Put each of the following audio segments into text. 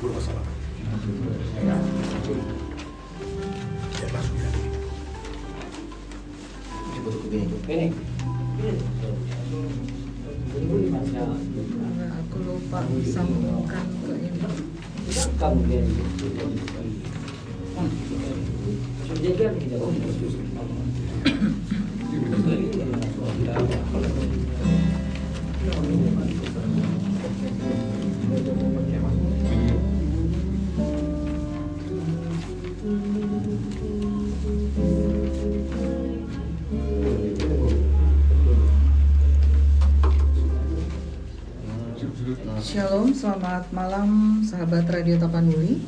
Bermasalah. Ya, langsung ya. Ini. Aku lupa sambungkan ke ini. Shalom, selamat malam sahabat Radio Tapanuli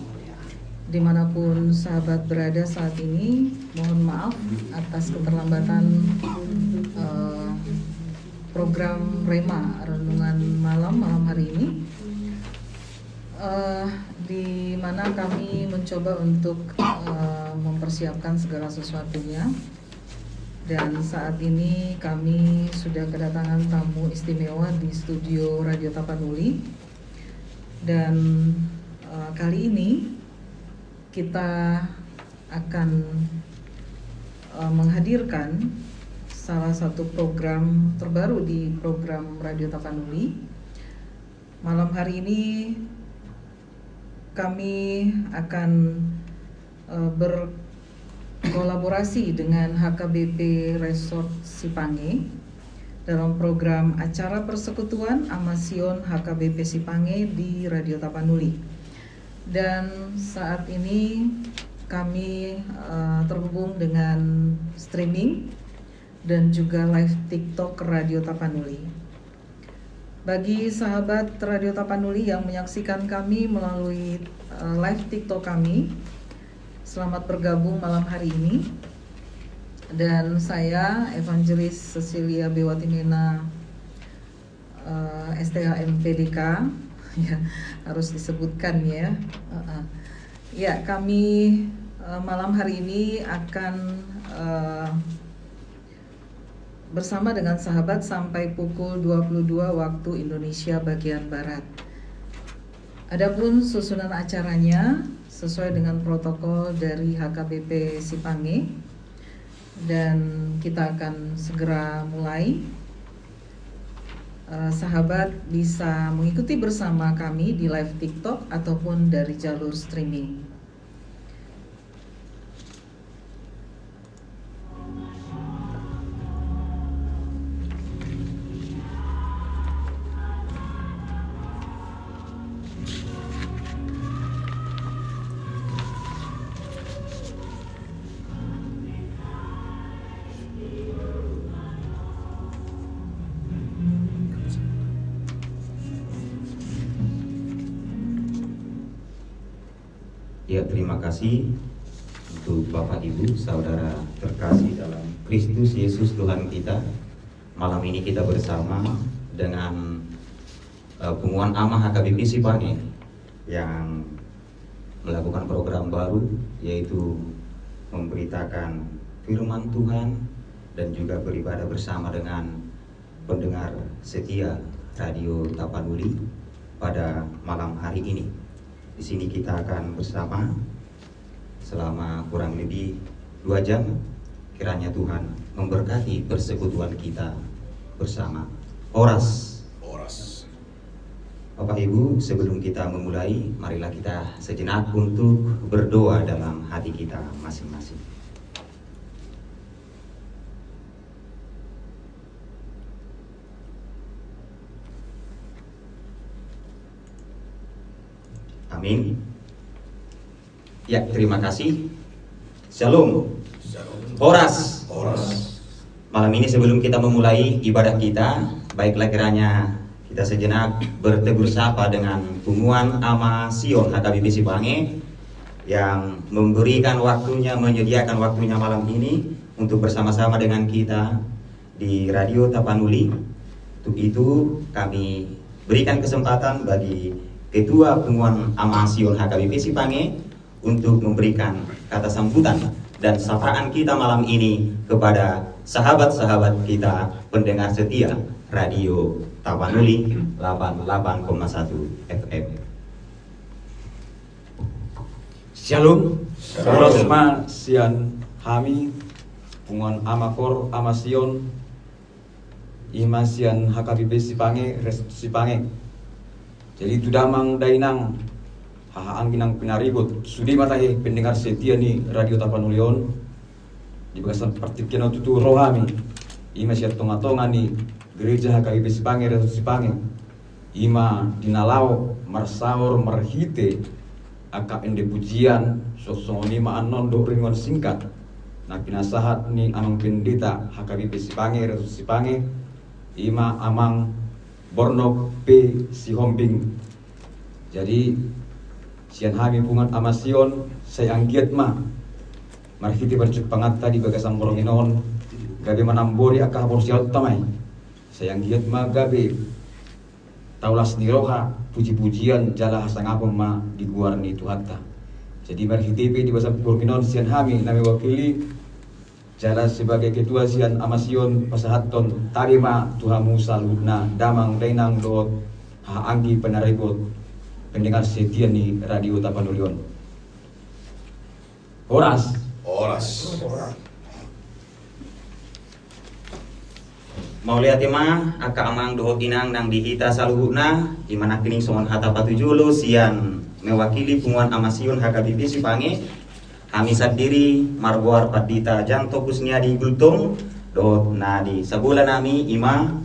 dimanapun sahabat berada saat ini. Mohon maaf atas keterlambatan program Rema Renungan malam hari ini, di mana kami mencoba untuk mempersiapkan segala sesuatunya. Dan saat ini kami sudah kedatangan tamu istimewa di studio Radio Tapanuli. Dan kali ini kita akan menghadirkan salah satu program terbaru di program Radio Tapanuli. Malam hari ini kami akan berkolaborasi dengan HKBP Resort Sipange dalam program acara persekutuan Amasion HKBP Sipange di Radio Tapanuli. Dan saat ini kami terhubung dengan streaming dan juga live TikTok Radio Tapanuli. Bagi sahabat Radio Tapanuli yang menyaksikan kami melalui live TikTok kami, selamat bergabung malam hari ini. Dan saya Evangelis Cecilia Bewatimena, STHM PDK, ya harus disebutkan ya. Ya, kami malam hari ini akan bersama dengan sahabat sampai pukul 22 waktu Indonesia bagian Barat. Adapun susunan acaranya sesuai dengan protokol dari HKBP Sipange, dan kita akan segera mulai. Sahabat bisa mengikuti bersama kami di live TikTok ataupun dari jalur streaming. Ya, terima kasih untuk Bapak Ibu, saudara terkasih dalam Kristus Yesus Tuhan kita. Malam ini kita bersama dengan Pengumuman Ama HKBP Sipange yang melakukan program baru, yaitu memberitakan firman Tuhan dan juga beribadah bersama dengan pendengar setia Radio Tapanuli pada malam hari ini. Di sini kita akan bersama selama kurang lebih 2 jam. Kiranya Tuhan memberkati persekutuan kita bersama. Oras. Bapak Ibu, sebelum kita memulai, marilah kita sejenak untuk berdoa dalam hati kita masing-masing. Amin. Ya, terima kasih. Shalom. Horas. Malam ini sebelum kita memulai ibadah kita, baiklah kiranya kita sejenak bertegur sapa dengan Pengumuman Ama Sion HKBP Sipange yang memberikan waktunya, menyediakan waktunya malam ini untuk bersama-sama dengan kita di Radio Tapanuli. Untuk itu kami berikan kesempatan bagi Ketua Pengumuman Ama Sion HKBP Sipange untuk memberikan kata sambutan dan sapaan kita malam ini kepada sahabat-sahabat kita pendengar setia Radio Tapanuli 88,1 FM. Shalom. Rosma sian hami pungon amakor amasion imasian hakabibe sipange restu sipange. Jadi tudamang dainang hahaang ginang pinaribut sudi matahe pendengar setia ni Radio Tapanulion di bagasan partikeno tutu rohami imasian tonga-tonga ni gereja hakabibe sipange restu sipange ima dinalao marsaur marhite aka ende pujian sosoni maanon do ringon singkat na pinasahat ni amang pendeta hakabibe sipange restu sipange ima amang borno P si hombing. Jadi sian hami pungan amasion saya anggiat ma marhiti bercuk pangatta di bagasang boronginon gabe manambori aka borsial tamai saya anggiat ma gabe taulas niroha puji-pujian jala hasangapong ma diguarni Tuhatta. Jadi marhiti di basang boronginon sian hami nami wakili jala sebagai ketua sian amasion pasahaton tarima Tuhamu saludna damang dainang doot haanggi penaribot pendengar setia ni Radio Tapanulion. Oras. Mau lihat ima aka amang dohot inang nang dihita saluhuna imana kining songon hata patujulo sian mewakili punguan amasion hakabibi sipange kami sendiri marbuar padita janto kusnia di gultung dohot nadi sabulan nami ima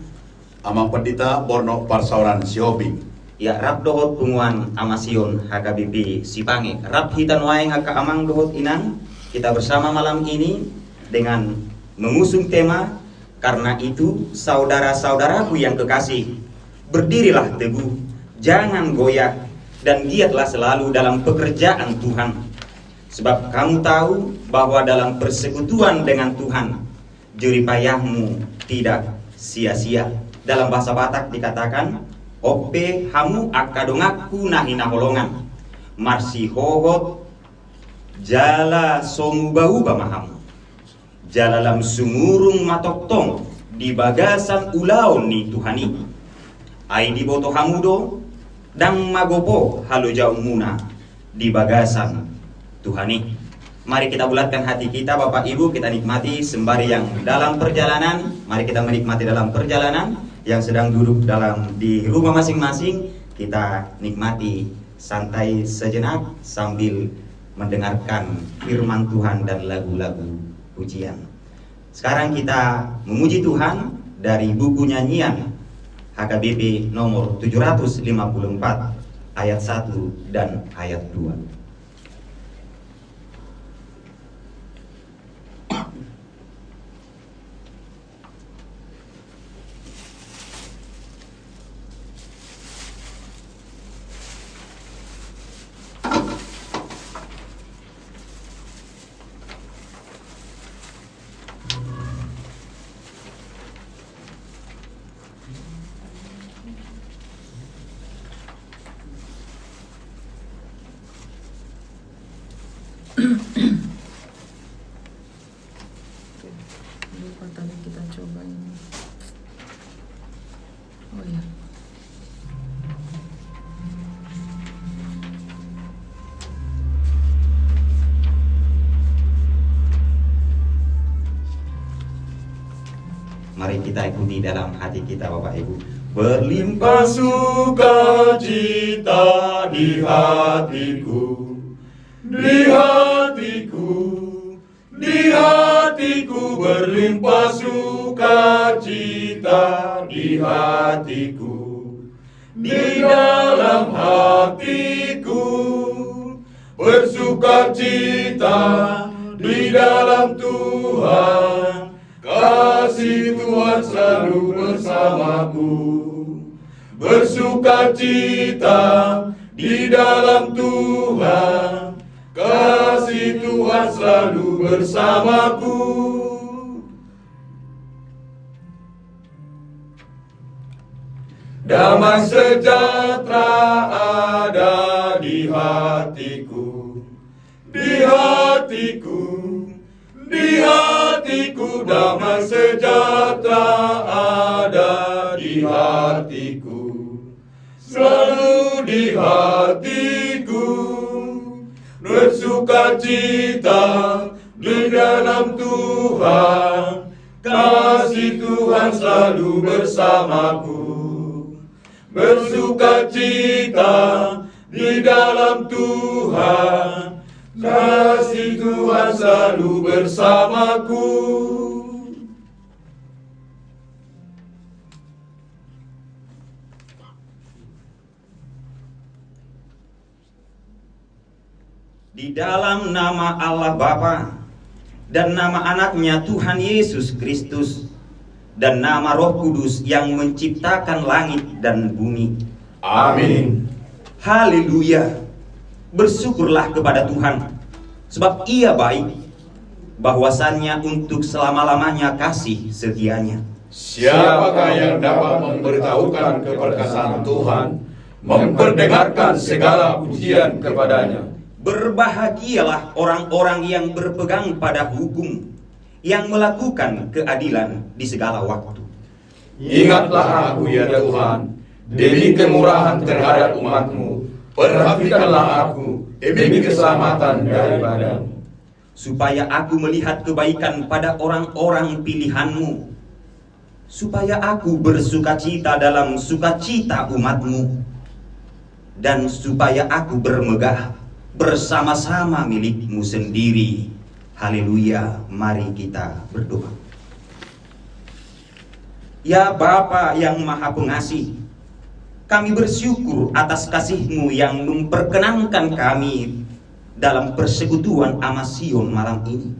Amang Pendeta Borno Parsauran Siobing. ya rap dohot punguan amasion hakabibi sipange rap hitan waeng aka amang dohot inang kita bersama malam ini dengan mengusung tema karena itu saudara-saudaraku yang kekasih berdirilah teguh jangan goyah dan giatlah selalu dalam pekerjaan Tuhan sebab kamu tahu bahwa dalam persekutuan dengan Tuhan jeripayahmu tidak sia-sia. Dalam bahasa Batak dikatakan ope hamu akadongaku nahina holongan marsi hohot jala somu-bau bamahamu jalalam sumurung matoktong di bagasan ulaon ni Tuhani ai di boto hamudo dang magopo halo jauh muna di bagasan Tuhani. Mari kita bulatkan hati kita Bapak Ibu, kita nikmati sembari yang dalam perjalanan. Mari kita menikmati dalam perjalanan yang sedang duduk di rumah masing-masing. Kita nikmati santai sejenak sambil mendengarkan firman Tuhan dan lagu-lagu pujian. Sekarang kita memuji Tuhan dari buku nyanyian HKBP nomor 754 ayat 1 dan ayat 2. Lupa tadi kita coba ini. Oh ya. Mari kita ikuti dalam hati kita Bapak Ibu. Berlimpah sukacita di hatiku, di hatiku, di hatiku berlimpah sukacita di hatiku, di dalam hatiku bersukacita di dalam Tuhan. Kasih Tuhan selalu bersamaku, bersukacita di dalam Tuhan. Kasih Tuhan selalu bersamaku. Damai sejahtera ada di hatiku, di hatiku, di hatiku. Damai sejahtera ada di hatiku. hatiku, selalu di hatiku, bersukacita di dalam Tuhan, kasih Tuhan selalu bersamaku. Bersukacita di dalam Tuhan, kasih Tuhan selalu bersamaku. Di dalam nama Allah Bapa dan nama anaknya Tuhan Yesus Kristus dan nama Roh Kudus yang menciptakan langit dan bumi. Amin. Haleluya. Bersyukurlah kepada Tuhan, sebab Ia baik, bahwasannya untuk selama-lamanya kasih setianya. Siapakah yang dapat memberitahukan keperkasaan Tuhan, memperdengarkan segala pujian kepadanya? Berbahagialah orang-orang yang berpegang pada hukum, yang melakukan keadilan di segala waktu. Ingatlah aku ya Tuhan, demi kemurahan terhadap umat-Mu, perhatikanlah aku demi keselamatan daripada-Mu. Supaya aku melihat kebaikan pada orang-orang pilihan-Mu, supaya aku bersukacita dalam sukacita umat-Mu, dan supaya aku bermegah bersama-sama milik-Mu sendiri. Haleluya, mari kita berdoa. Ya Bapa yang Maha Pengasih, kami bersyukur atas kasih-Mu yang memperkenankan kami dalam persekutuan Amasion malam ini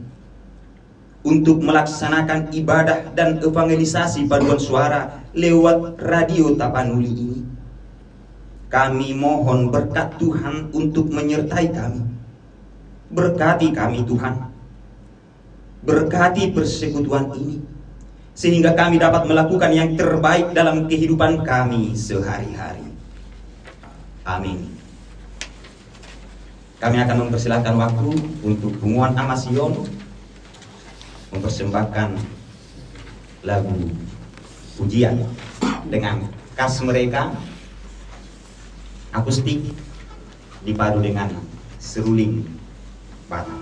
untuk melaksanakan ibadah dan evangelisasi paduan suara lewat Radio Tapanuli ini. Kami mohon berkat Tuhan untuk menyertai kami. Berkati kami Tuhan. Berkati persekutuan ini, sehingga kami dapat melakukan yang terbaik dalam kehidupan kami sehari-hari. Amin. Kami akan mempersilahkan waktu untuk Bunguan Amasion mempersembahkan lagu pujian dengan khas mereka, akustik dipadu dengan seruling Batak.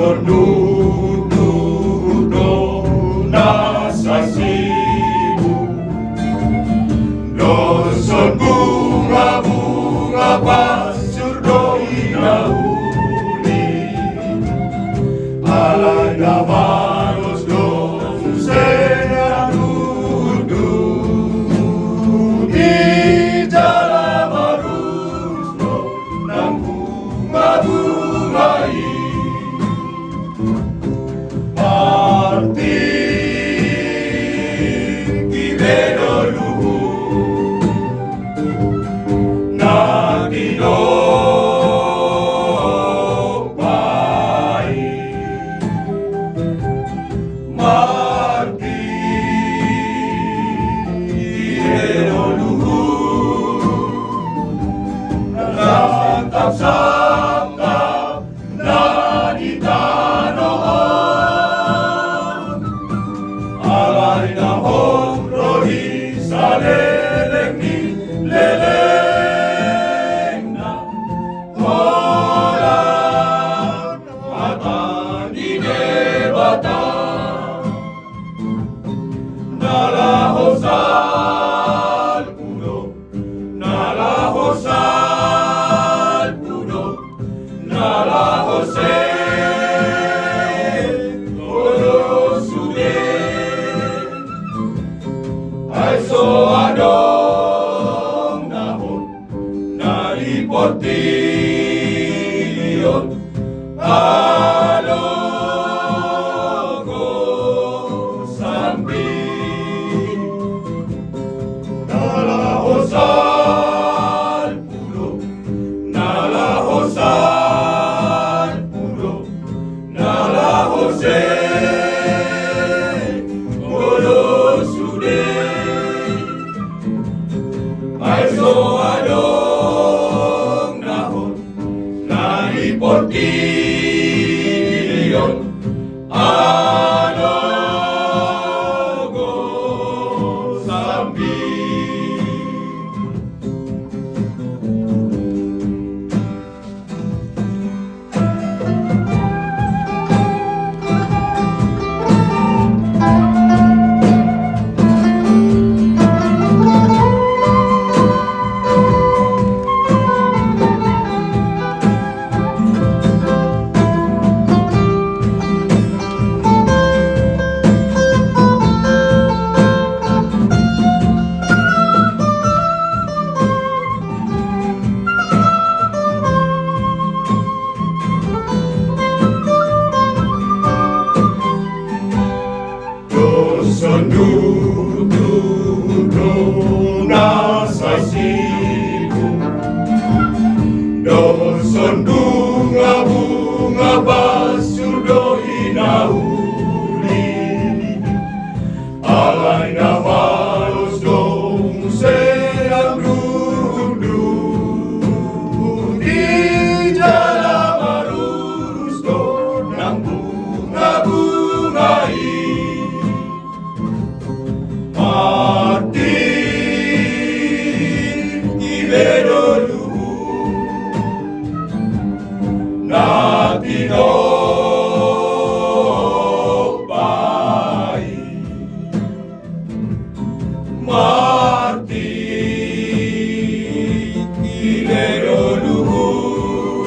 Sordu Marti Ero luhur Natap sangka Nadita noon Alay na hong rohi sa leleng ni leleng na Holang mata di debata Nalahosal puno Nalahosal puno Nalahose Olo sude Ay so adong nahon Naliportion Alogo sambi Nalahosal puno Nalahosal puno Nalahose Olo sude Ay so adong nahon Naliportion Alogo sambi Doson nasa sibu Doson bunga-bunga basudo inauli Alay na malos dong sedang duduk Di jalan marus dong ng bunga-bunga Martin Ibero luhur Natino baik Martin Ibero luhur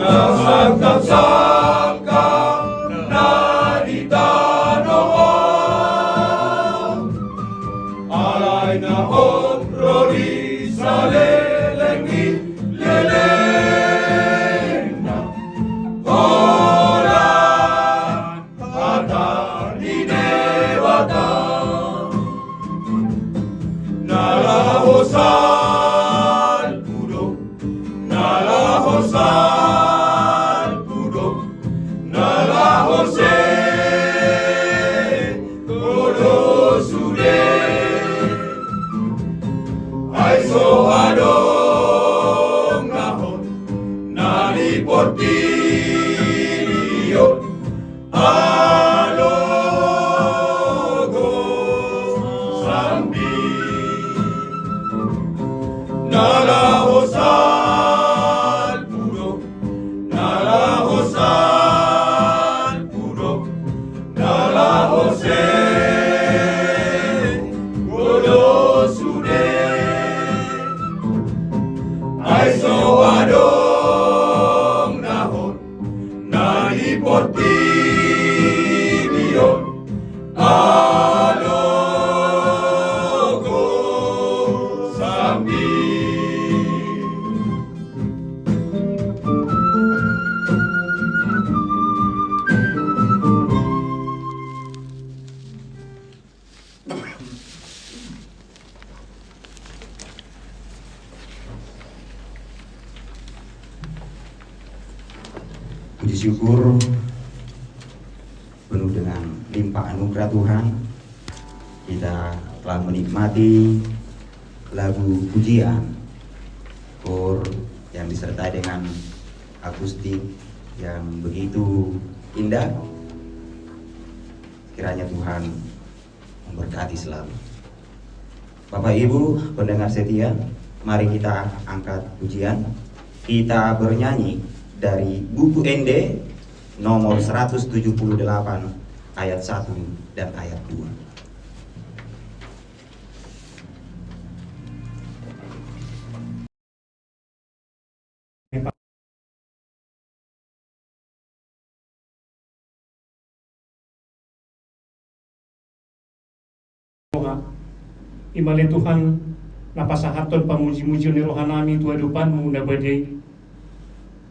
Nasangkap-sangka Nadita noon Alay na hong rori sa leleng ni leleng na Holang mata ni dewata Nalahosal puno Nalahosal puno Nalahose Olo sude Ay so adong nahon Naliportion Alogo sambi Nalahosal puno Nalahosal puno Nalahose Olo sude Ay so adong nahon Naliportion Alogo sambi Puji syukur penuh dengan limpah anugerah Tuhan, kita telah menikmati lagu pujian kor yang disertai dengan akustik yang begitu indah. Kiranya Tuhan memberkati selalu. Bapak Ibu pendengar setia, mari kita angkat pujian. Kita bernyanyi dari buku ND nomor 178 ayat 1 dan ayat 2. Imale Tuhan napasahaton pamuji-muji ni rohanami tua depanmu na badai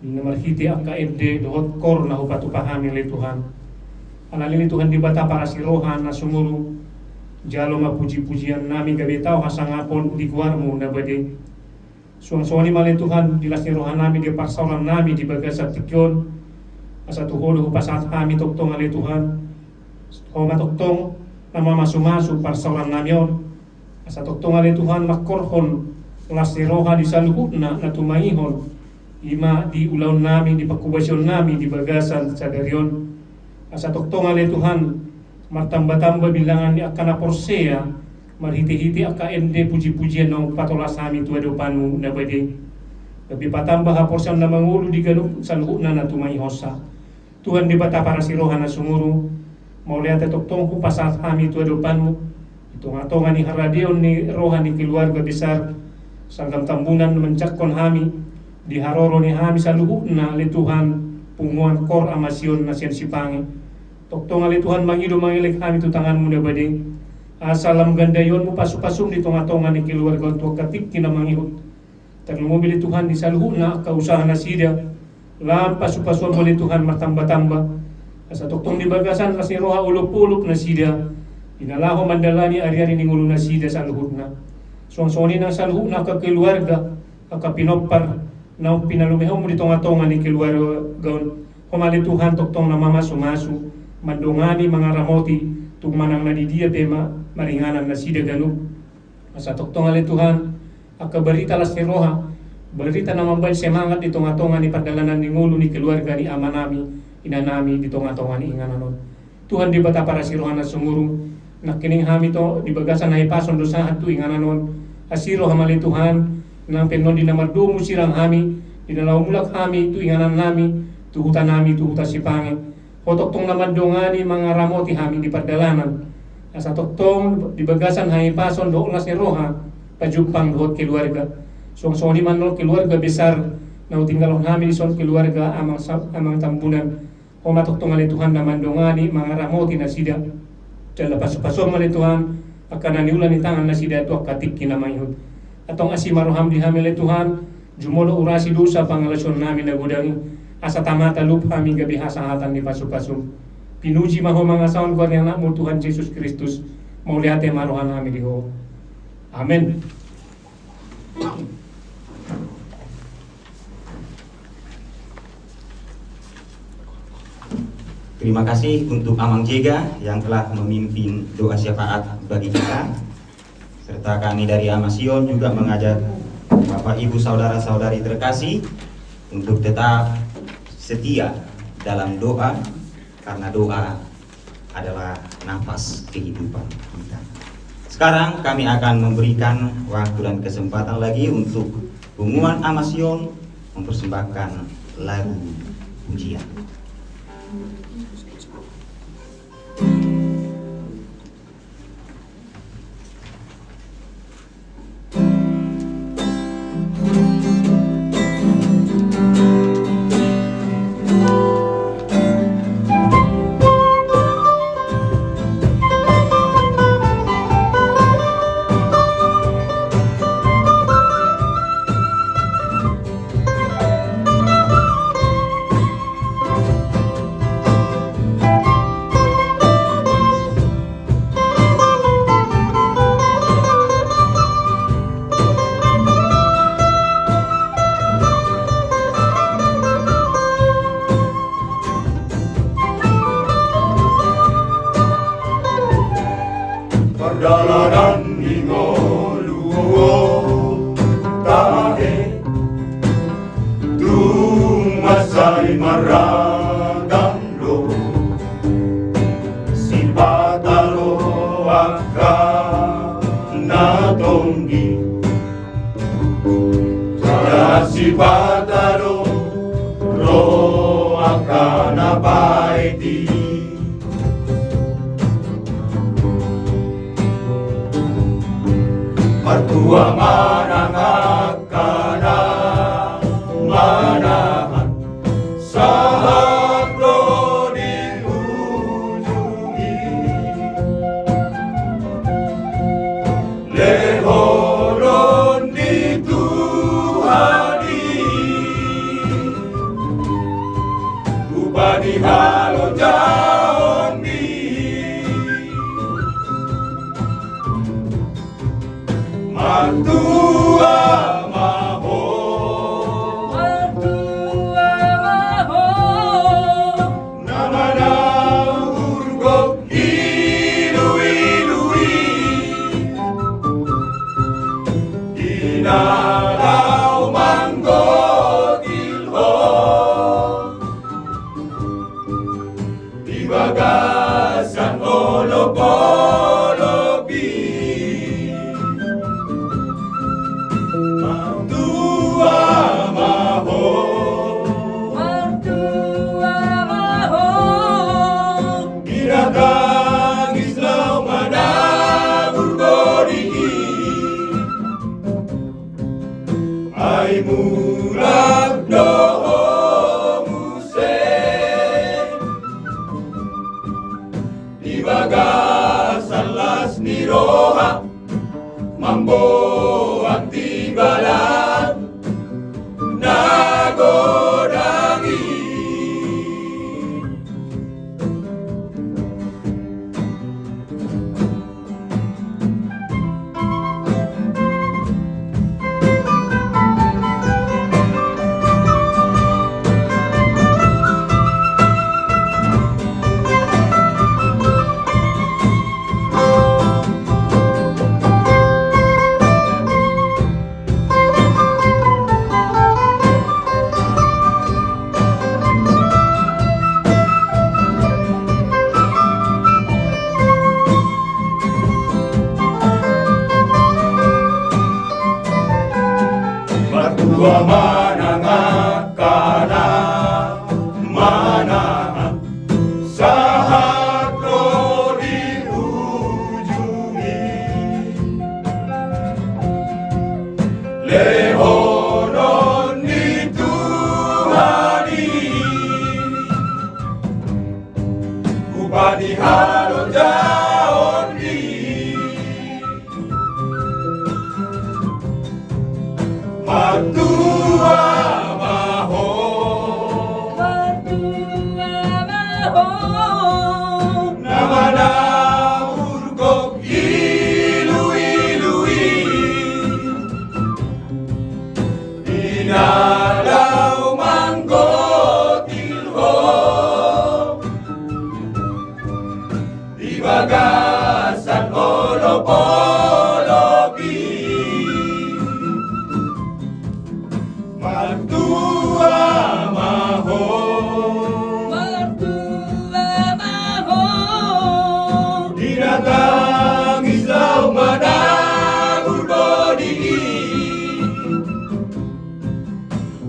namarhiti angka MD dohot kor na hupatu pahami le Tuhan alalini Tuhan dibata para si rohan na sumuru jalo mapuji-pujian nami gabetao hasangapon di kuarmu na badai suang-suani male Tuhan dilas ni rohanami di parsauran nami di bagasat tikyon asa tuhodo hupasat kami toktong ale Tuhan homa toktong nama masu-masu parsauran namion asa toktong ale Tuhan makorhon las ni roha di saluhutna na tumaihon ima di ulaw nami di pakubasyon nami di bagasan sa daryon asa toktong ale Tuhan martamba-tamba bilangan ni akana porsea marhiti-hiti aka ende puji-pujian ng patolas nami tua depanmu na bade lebih patamba ha porsyan na mangulu di ganuk saluhutna na tumaihosa Tuhan di bata para si roha na sumuru maulihat toktong kupasat kami tua depanmu tunga-tunga ni haradion ni roha ni keluarga besar sanggam tambunan mencakon kami di haroro ni kami sa luhukna le Tuhan punguan kor amasion na siyan sipangi toktong ale Tuhan mangido mangilik kami tutanganmu na bading asalam gandayon mo pasupasum di tunga-tunga ni keluarga untuk katik kina mangihut tanumobili Tuhan di sa luhukna kausaha na sida lam pasupasum mo le Tuhan matamba-tamba asa toktong di bagasan kasi roha ulop-ulop na sida inalaho mandalani ari-ari ni ngulu na sida sa luhutna suang-suangin ang sa luhutna ka keluarga kakapinopar na pinalumihong mo ditong atongan ni keluarga gaon kumali Tuhan toktong na mamasu-masu mandungani mga ramoti tugmanang nadidiya tema maringanan na sida ganu asa toktong ali Tuhan akabarita las ni roha barita naman ba semangat ditong atongan ni padalanan ni ngulu ni keluarga ni ama nami inanami ditong atongan ni ingananon Tuhan di bata para si roha na sumurong nakining hami to di bagasan na ipason do sa hatu ingananon asiro hamali Tuhan nang penon di namardumu sirang hami dinalaw mulak hami tu inganan nami tu hutan nami tu hutan sipange hotoktong naman dongani mga ramoti hami di perdalanan asa toktong di bagasan ha ipason do ulas ni roha pajupang dohot keluarga suang-suang man no keluarga besar na utinggalon hami di son keluarga amang tambunan o matoktong ali Tuhan naman dongani mga ramoti na sida dala paso-paso mali Tuhan akan naniulan ni tangan na sida tu akatik kinamayhud atong asimaroham di hamil Tuhan jumolo urasi dosa pangalasyon namin na gudangi asa tamata lup kami gabi hasangatan ni paso-paso pinuji maho mga saon ko ni anak mo Tuhan Jesus Kristus maulihate marohan namin diho amen. Terima kasih untuk Amang Jega yang telah memimpin doa syafaat bagi kita. Serta kami dari Amasion juga mengajak Bapak Ibu saudara-saudari terkasih untuk tetap setia dalam doa karena doa adalah nafas kehidupan kita. Sekarang kami akan memberikan waktu dan kesempatan lagi untuk pengumuman Amasion mempersembahkan lagu pujian. dalanan ingoluo tahe tumasay maragang lo si patalo aka natonggi ya si patalo ro aka napaiti Martua manangakana manahan sahat lo diujungi lehoron dituhani upadi halo jaon di Martua maho namana urgok ilui inalau manggo ilho di bagasan olok-oloki Binatang Islam manabur bodigi ay mulak doho muse di bagasan las niroha mambo anti balat nagodangi Martua manangakana manahan sahat lo diujungi lehonon dituhani upadi halo jaon di Martua maho namana urgok ilui inalau manggo tilho di bagasan olok-oloki Martua maho Binatang Islam manabur bodigi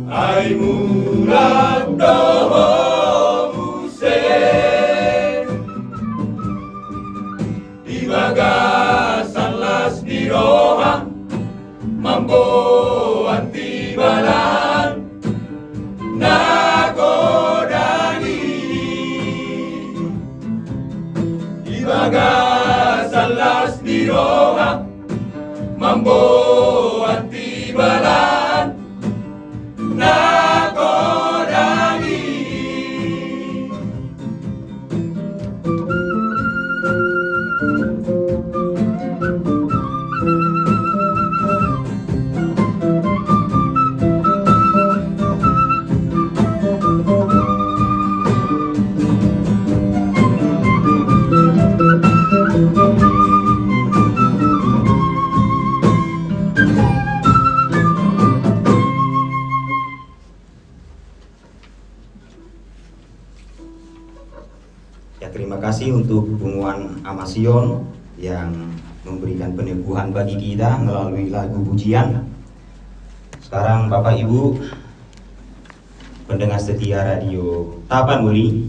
ay mulak doho muse di bagasan las niroha mambo anti balan nagodangi di bagasan las niroha mambo anti balan nagodangi Ya, terima kasih untuk Bunguan Amasion yang memberikan peneguhan bagi kita melalui lagu pujian. Sekarang Bapak Ibu pendengar setia Radio Tapanuli,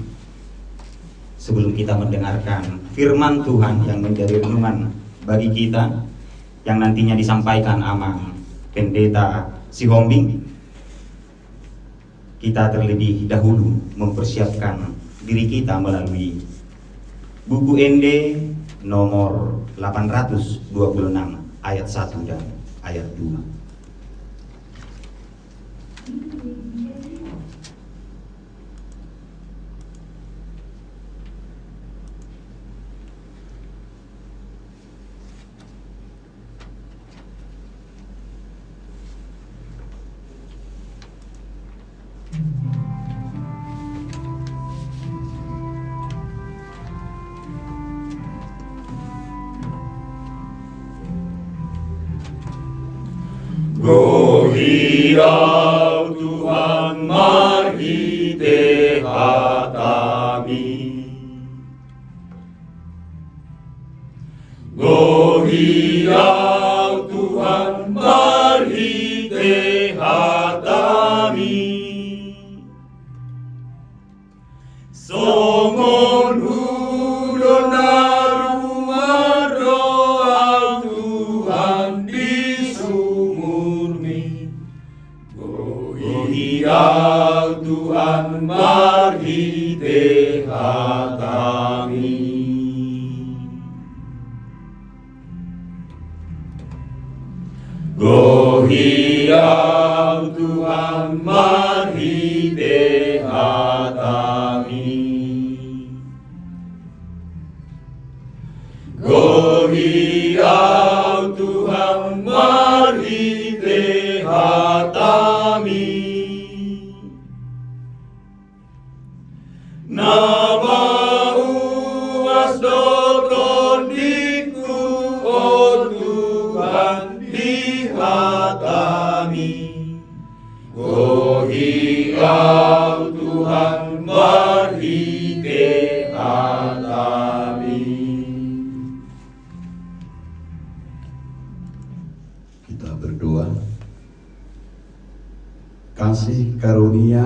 sebelum kita mendengarkan firman Tuhan yang menjadi renungan bagi kita yang nantinya disampaikan Amang Pendeta Sihombing, kita terlebih dahulu mempersiapkan diri kita melalui buku ND nomor 826 ayat 1 dan ayat 2. Gohiau Tuhan marhite hatami, Gohiau Tuhan marhite hatami, songon ulun arumah roh Tuhan di sumurmi, Gohiau Tuhan marhite hatami. Gohiau Tuhan marhite hatami, Gohiau Tuhan marhite hatami, nama uas doton diku, oh Tuhan dihatami, Gohiau Tuhan marhite hatami. Kita berdoa. Kasih karunia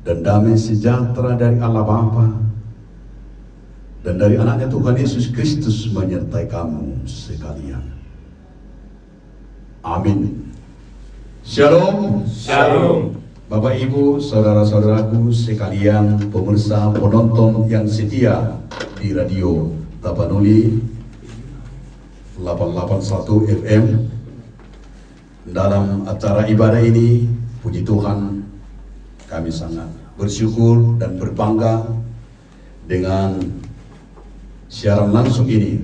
dan damai sejahtera dari Allah Bapa dan dari anaknya Tuhan Yesus Kristus menyertai kamu sekalian. Amin. Shalom. Shalom. Bapak Ibu, saudara-saudaraku sekalian, pemirsa penonton yang setia di Radio Tapanuli 881 FM. Dalam acara ibadah ini, puji Tuhan, kami sangat bersyukur dan berbangga dengan siaran langsung ini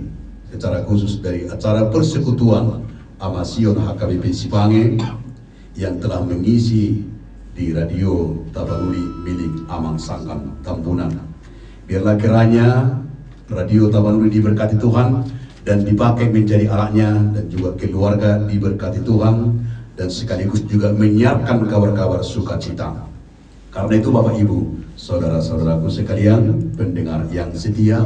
secara khusus dari acara persekutuan Amasion HKBP Sipange yang telah mengisi di Radio Tapanuli milik Amang Sangkan Tambunan. Biarlah kiranya Radio Tapanuli diberkati Tuhan dan dipakai menjadi alatnya, dan juga keluarga diberkati Tuhan, dan sekaligus juga menyiarkan kabar-kabar sukacita. Karena itu Bapak Ibu, saudara-saudaraku sekalian, pendengar yang setia,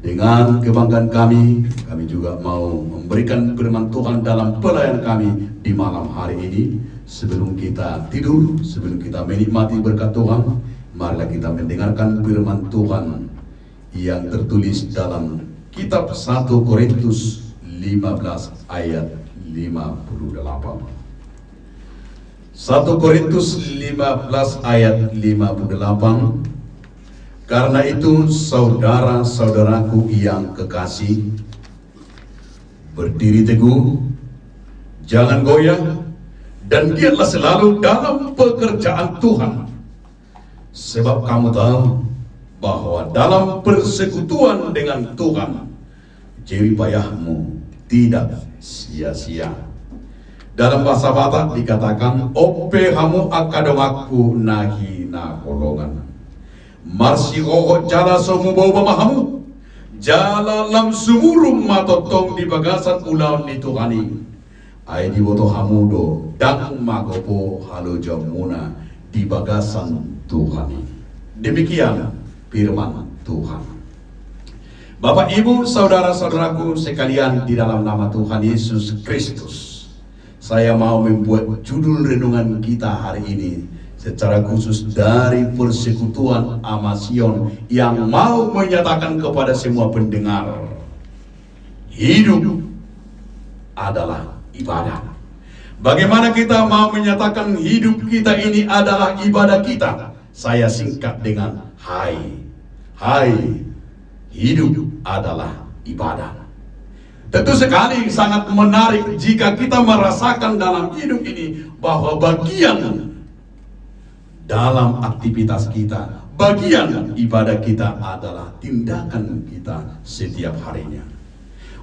dengan kebanggaan kami juga mau memberikan firman Tuhan dalam pelayanan kami di malam hari ini. Sebelum kita tidur, sebelum kita menikmati berkat Tuhan, marilah kita mendengarkan firman Tuhan yang tertulis dalam Kitab 1 Korintus 15 ayat 58. 1 Korintus 15 ayat 58. Karena itu saudara-saudaraku yang kekasih, berdiri teguh, jangan goyah, dan giatlah selalu dalam pekerjaan Tuhan. Sebab kamu tahu bahwa dalam persekutuan dengan Tuhan, jerih payahmu tidak sia-sia. Dalam bahasa Batak dikatakan, ope hamu akadomaku nahi na kolongan. Marsi hoho jala somu bau pemahamu, jala lam sumurung matotong di bagasan ulau ni Tuhani. Ai di boto hamudo dang magopo halo jamuna di bagasan Tuhani. Demikian firman Tuhan. Bapak, Ibu, saudara-saudaraku sekalian di dalam nama Tuhan Yesus Kristus, saya mau membuat judul renungan kita hari ini secara khusus dari persekutuan Amasion yang mau menyatakan kepada semua pendengar, hidup adalah ibadah. Bagaimana kita mau menyatakan hidup kita ini adalah ibadah kita? Saya singkat dengan hai, hidup adalah ibadah. Tentu sekali sangat menarik jika kita merasakan dalam hidup ini bahwa bagian dalam aktivitas kita, bagian ibadah kita adalah tindakan kita setiap harinya.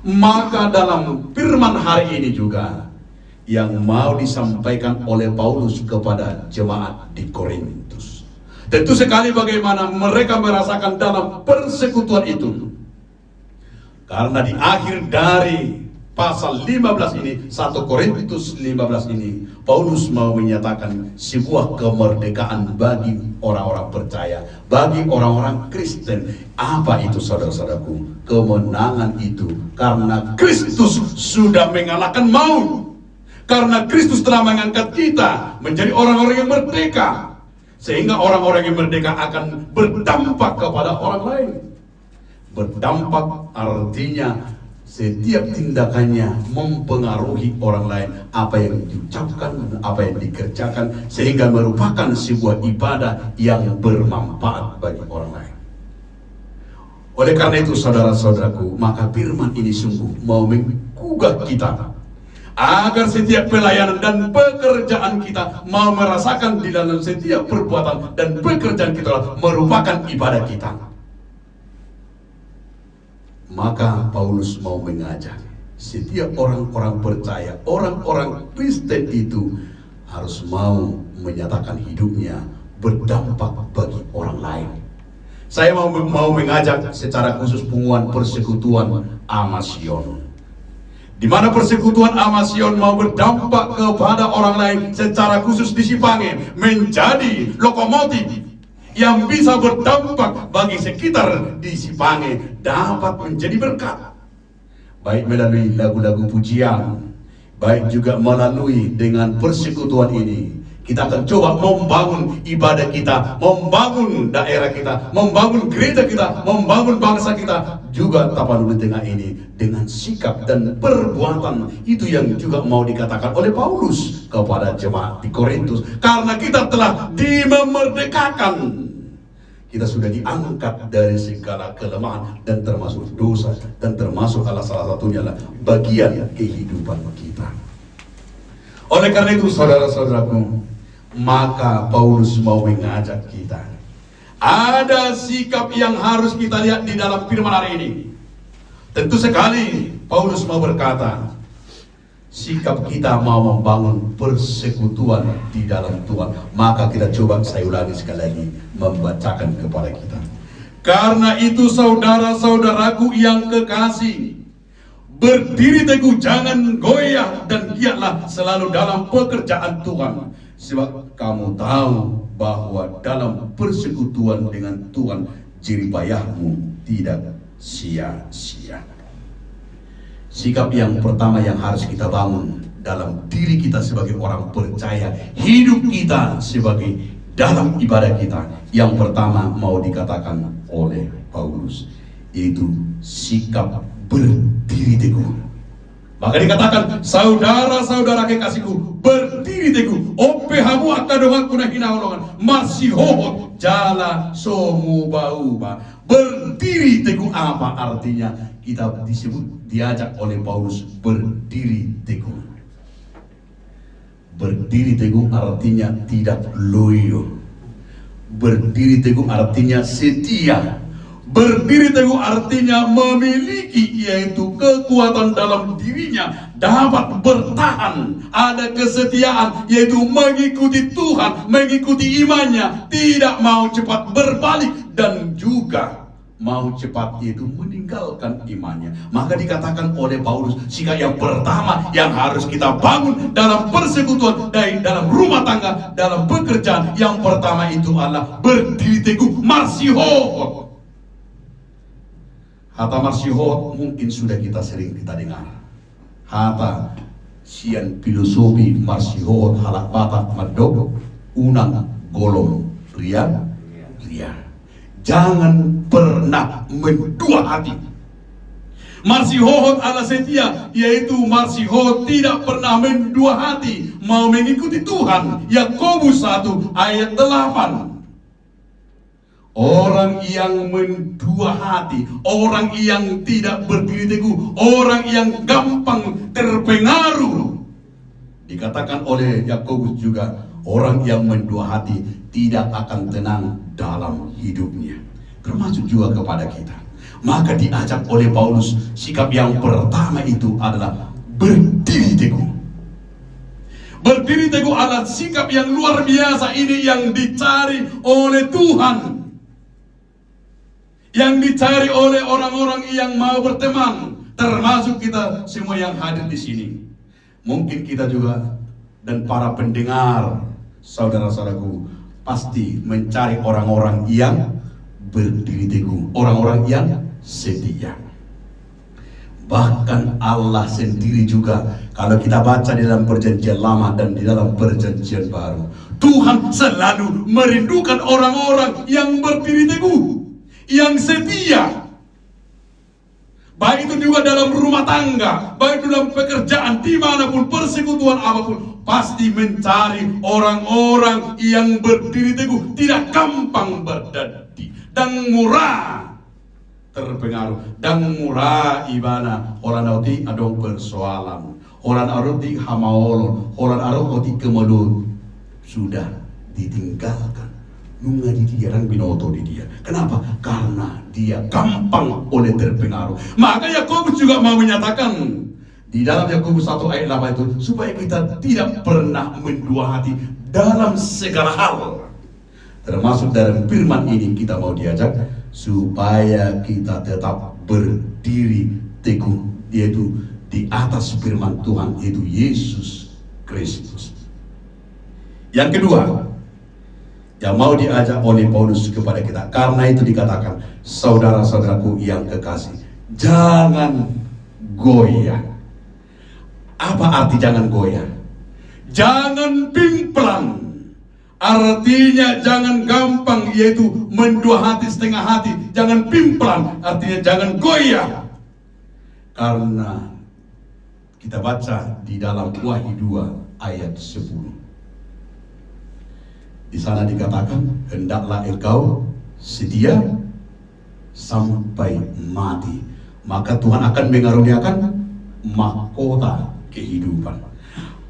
Maka dalam firman hari ini juga yang mau disampaikan oleh Paulus kepada jemaat di Korintus, tentu sekali bagaimana mereka merasakan dalam persekutuan itu. Karena di akhir dari pasal 15 ini, 1 Korintus 15 ini, Paulus mau menyatakan sebuah kemerdekaan bagi orang-orang percaya, bagi orang-orang Kristen. Apa itu, saudara-saudaraku? Kemenangan itu karena Kristus sudah mengalahkan maut. Karena Kristus telah mengangkat kita menjadi orang-orang yang merdeka, sehingga orang-orang yang merdeka akan berdampak kepada orang lain. Berdampak artinya setiap tindakannya mempengaruhi orang lain, apa yang diucapkan, apa yang dikerjakan, sehingga merupakan sebuah ibadah yang bermanfaat bagi orang lain. Oleh karena itu, saudara-saudaraku, maka firman ini sungguh mau menggugah kita agar setiap pelayanan dan pekerjaan kita mau merasakan di dalam setiap perbuatan dan pekerjaan kita merupakan ibadah kita. Maka Paulus mau mengajak setiap orang-orang percaya, orang-orang Kristen itu harus mau menyatakan hidupnya berdampak bagi orang lain. Saya mau mengajak secara khusus pengumuman persekutuan Amasion, di mana persekutuan Amasion mau berdampak kepada orang lain secara khusus di Sipange, menjadi lokomotif yang bisa berdampak bagi sekitar di Sipange, dapat menjadi berkat, baik melalui lagu-lagu pujian, baik juga melalui dengan persekutuan ini. Kita akan coba membangun ibadah kita, membangun daerah kita, membangun gereja kita, membangun bangsa kita, juga Tapanuli Tengah ini dengan sikap dan perbuatan itu yang juga mau dikatakan oleh Paulus kepada jemaat di Korintus. Karena kita telah dimerdekakan, kita sudah diangkat dari segala kelemahan dan termasuk dosa, dan termasuk salah satunya adalah bagian kehidupan kita. Oleh karena itu, saudara-saudaraku, maka Paulus mau mengajak kita, ada sikap yang harus kita lihat di dalam firman hari ini. Tentu sekali Paulus mau berkata, sikap kita mau membangun persekutuan di dalam Tuhan. Maka kita coba, saya ulangi sekali lagi, membacakan kepada kita. Karena itu, saudara-saudaraku yang kekasih, berdiri teguh, jangan goyah, dan giatlah selalu dalam pekerjaan Tuhan. Sebab kamu tahu bahwa dalam persekutuan dengan Tuhan, jeripayahmu tidak sia-sia. Sikap yang pertama yang harus kita bangun dalam diri kita sebagai orang percaya, hidup kita sebagai dalam ibadah kita, yang pertama mau dikatakan oleh Paulus, yaitu sikap berdiri teguh. Maka dikatakan, saudara-saudara kekasihku, berdiri teguh. OPH-mu akadongan kuna hinaulongan, masih hohot jala somu bauba. Berdiri teguh apa artinya? Kita disebut, diajak oleh Paulus berdiri teguh. Berdiri teguh artinya tidak loyo. Berdiri teguh artinya setia. Berdiri teguh artinya memiliki, yaitu kekuatan dalam dirinya, dapat bertahan, ada kesetiaan, yaitu mengikuti Tuhan, mengikuti imannya, tidak mau cepat berbalik, dan juga mau cepat itu meninggalkan imannya. Maka dikatakan oleh Paulus, sikap yang pertama yang harus kita bangun dalam persekutuan, dalam rumah tangga, dalam pekerjaan, yang pertama itu adalah berdiri teguh, marsihot. Hata marsihot mungkin sudah kita sering kita dengar. Hata sian filosofi marsihot halak batak madok unang golong ria. Jangan pernah mendua hati. Marsihot ala setia, yaitu marsihot tidak pernah mendua hati, mau mengikuti Tuhan. Yakobus 1 ayat 8. Orang yang mendua hati, orang yang tidak berdiri teguh, orang yang gampang terpengaruh. Dikatakan oleh Yakobus juga, orang yang mendua hati tidak akan tenang dalam hidupnya, termasuk juga kepada kita. Maka diajak oleh Paulus, sikap yang pertama itu adalah berdiri teguh. Berdiri teguh adalah sikap yang luar biasa. Ini yang dicari oleh Tuhan, yang dicari oleh orang-orang yang mau berteman, termasuk kita semua yang hadir di sini. Mungkin kita juga dan para pendengar, saudara-saudaraku, pasti mencari orang-orang yang berdiri teguh, orang-orang yang setia. Bahkan Allah sendiri juga, kalau kita baca di dalam perjanjian lama dan di dalam perjanjian baru, Tuhan selalu merindukan orang-orang yang berdiri teguh, yang setia. Baik itu juga dalam rumah tangga, baik dalam pekerjaan, dimanapun, persekutuan apapun, pasti mencari orang-orang yang berdiri teguh, tidak gampang berdadi, dan murah terpengaruh, dan murah ibana. Orang nauti adong persoalan, orang aroti hamaolon, orang aroti kemelut, sudah ditinggalkan. Nunga di dia, orang binoto di dia. Kenapa? Karena dia gampang oleh terpengaruh. Maka Yakobus juga mau menyatakan di dalam Yakobus 1 ayat 8 itu, supaya kita tidak pernah mendua hati dalam segala hal. Termasuk dalam firman ini kita mau diajak supaya kita tetap berdiri teguh, yaitu di atas firman Tuhan, yaitu Yesus Kristus. Yang kedua yang mau diajak oleh Paulus kepada kita, karena itu dikatakan, saudara-saudaraku yang kekasih, jangan goyah. Apa arti jangan goyah? Jangan pimplang. Artinya jangan gampang, yaitu mendua hati, setengah hati. Jangan pimplang, artinya jangan goyah. Karena kita baca di dalam Wahyu 2 ayat 10. Di sana dikatakan, hendaklah engkau setia sampai mati, maka Tuhan akan mengaruniakan mahkota kehidupan.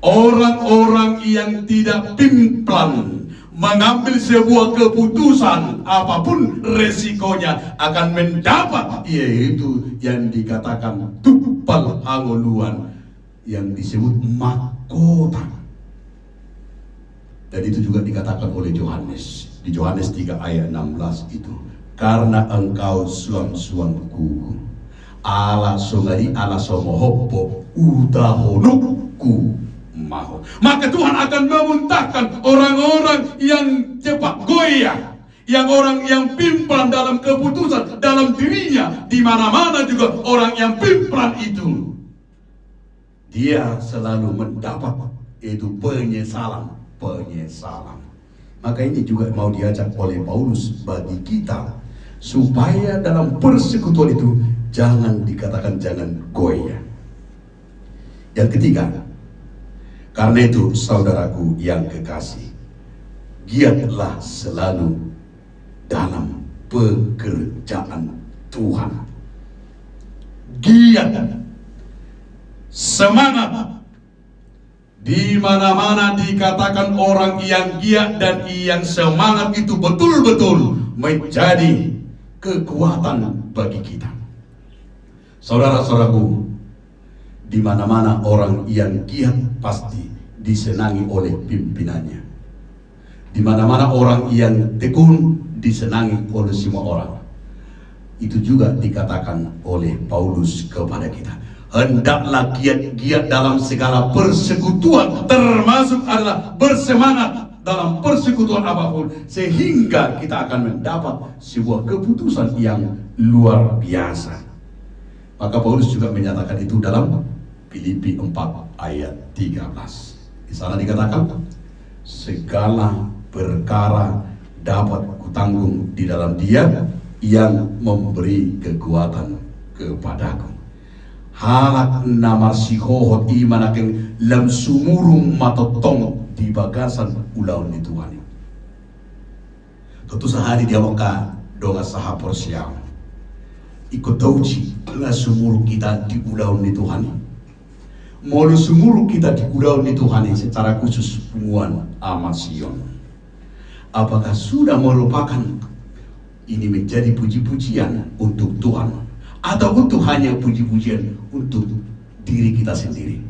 Orang-orang yang tidak pimplang mengambil sebuah keputusan, apapun resikonya, akan mendapat, yaitu yang dikatakan tupal angoluan, yang disebut mahkota. Dan itu juga dikatakan oleh Yohanes di Yohanes 3 ayat 16 itu, karena engkau suam-suamku, ala songari ala somohopo utahonukku maho. Maka Tuhan akan memuntahkan orang-orang yang cepat goyah, yang orang yang pimplan dalam keputusan dalam dirinya. Di mana-mana juga orang yang pimplan itu, dia selalu mendapat itu penyesalan. Maka ini juga mau diajak oleh Paulus bagi kita, supaya dalam persekutuan itu jangan dikatakan jangan goyah. Yang ketiga, karena itu saudaraku yang kekasih, giatlah selalu dalam pekerjaan Tuhan. Giat, semangat. Di mana-mana dikatakan orang yang giat dan yang semangat itu betul-betul menjadi kekuatan bagi kita. Saudara-saudaraku, di mana-mana orang yang giat pasti disenangi oleh pimpinannya. Di mana-mana orang yang tekun disenangi oleh semua orang. Itu juga dikatakan oleh Paulus kepada kita. Hendaklah giat-giat dalam segala persekutuan, termasuk adalah bersemangat dalam persekutuan apapun, sehingga kita akan mendapat sebuah keputusan yang luar biasa. Maka Paulus juga menyatakan itu dalam Filipi 4 ayat 13. Di sana dikatakan, segala perkara dapat kutanggung di dalam Dia yang memberi kekuatan kepadaku. Halak namar sihohot imanaking lam sumurung matotong di bagasan ulaun ni Tuhan. Tentu sehari dia maka doa sahapor siang. Ikut tauci nga sumuru kita di ulaun ni Tuhan. Mulu sumuru kita di ulaun ni Tuhan secara khusus punguan amat Sion. Apakah sudah merupakan ini menjadi puji-pujian untuk Tuhan, atau untuk hanya puji-pujian untuk diri kita sendiri?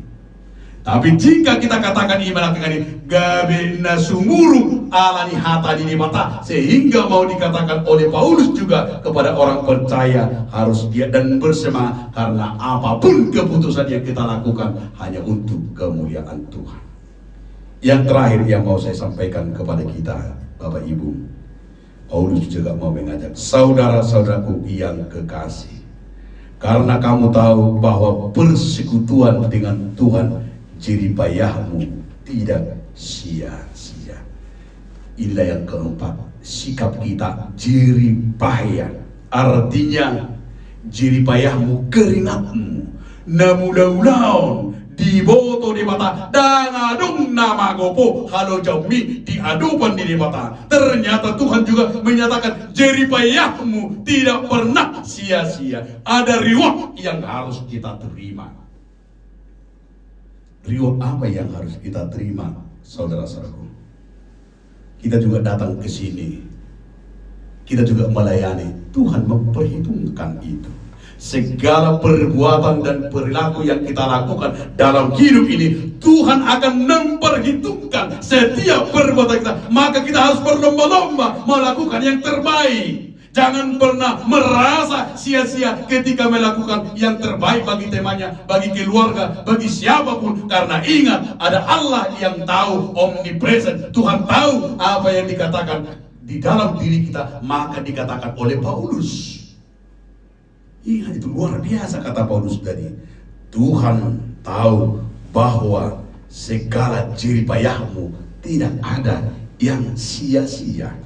Tapi jika kita katakan iman ini gabe nasumuru alani hata di mata, sehingga mau dikatakan oleh Paulus juga kepada orang percaya harus giat dan bersemangat, karena apapun keputusan yang kita lakukan hanya untuk kemuliaan Tuhan. Yang terakhir yang mau saya sampaikan kepada kita, Bapak Ibu, Paulus juga mau mengajak saudara-saudaraku yang kekasih, karena kamu tahu bahwa persekutuan dengan Tuhan jeripayahmu tidak sia-sia. Inilah yang keempat, sikap kita jeripayah, artinya jeripayahmu keringatmu namulau-ulaun diboto di mata dangadung nama gopo kalau jami diadupan di mata. Ternyata Tuhan juga menyatakan jeripayahmu tidak pernah sia-sia. Ada reward yang harus kita terima. Reward apa yang harus kita terima, saudara-saudaraku? Kita juga datang ke sini, kita juga melayani. Tuhan memperhitungkan itu. Segala perbuatan dan perilaku yang kita lakukan dalam hidup ini, Tuhan akan memperhitungkan setiap perbuatan kita. Maka kita harus berlomba-lomba melakukan yang terbaik. Jangan pernah merasa sia-sia ketika melakukan yang terbaik bagi temannya, bagi keluarga, bagi siapapun. Karena ingat, ada Allah yang tahu, omnipresent. Tuhan tahu apa yang dikatakan di dalam diri kita. Maka dikatakan oleh Paulus, ingat, itu luar biasa kata Paulus tadi. Tuhan tahu bahwa segala jeripayahmu tidak ada yang sia-sia.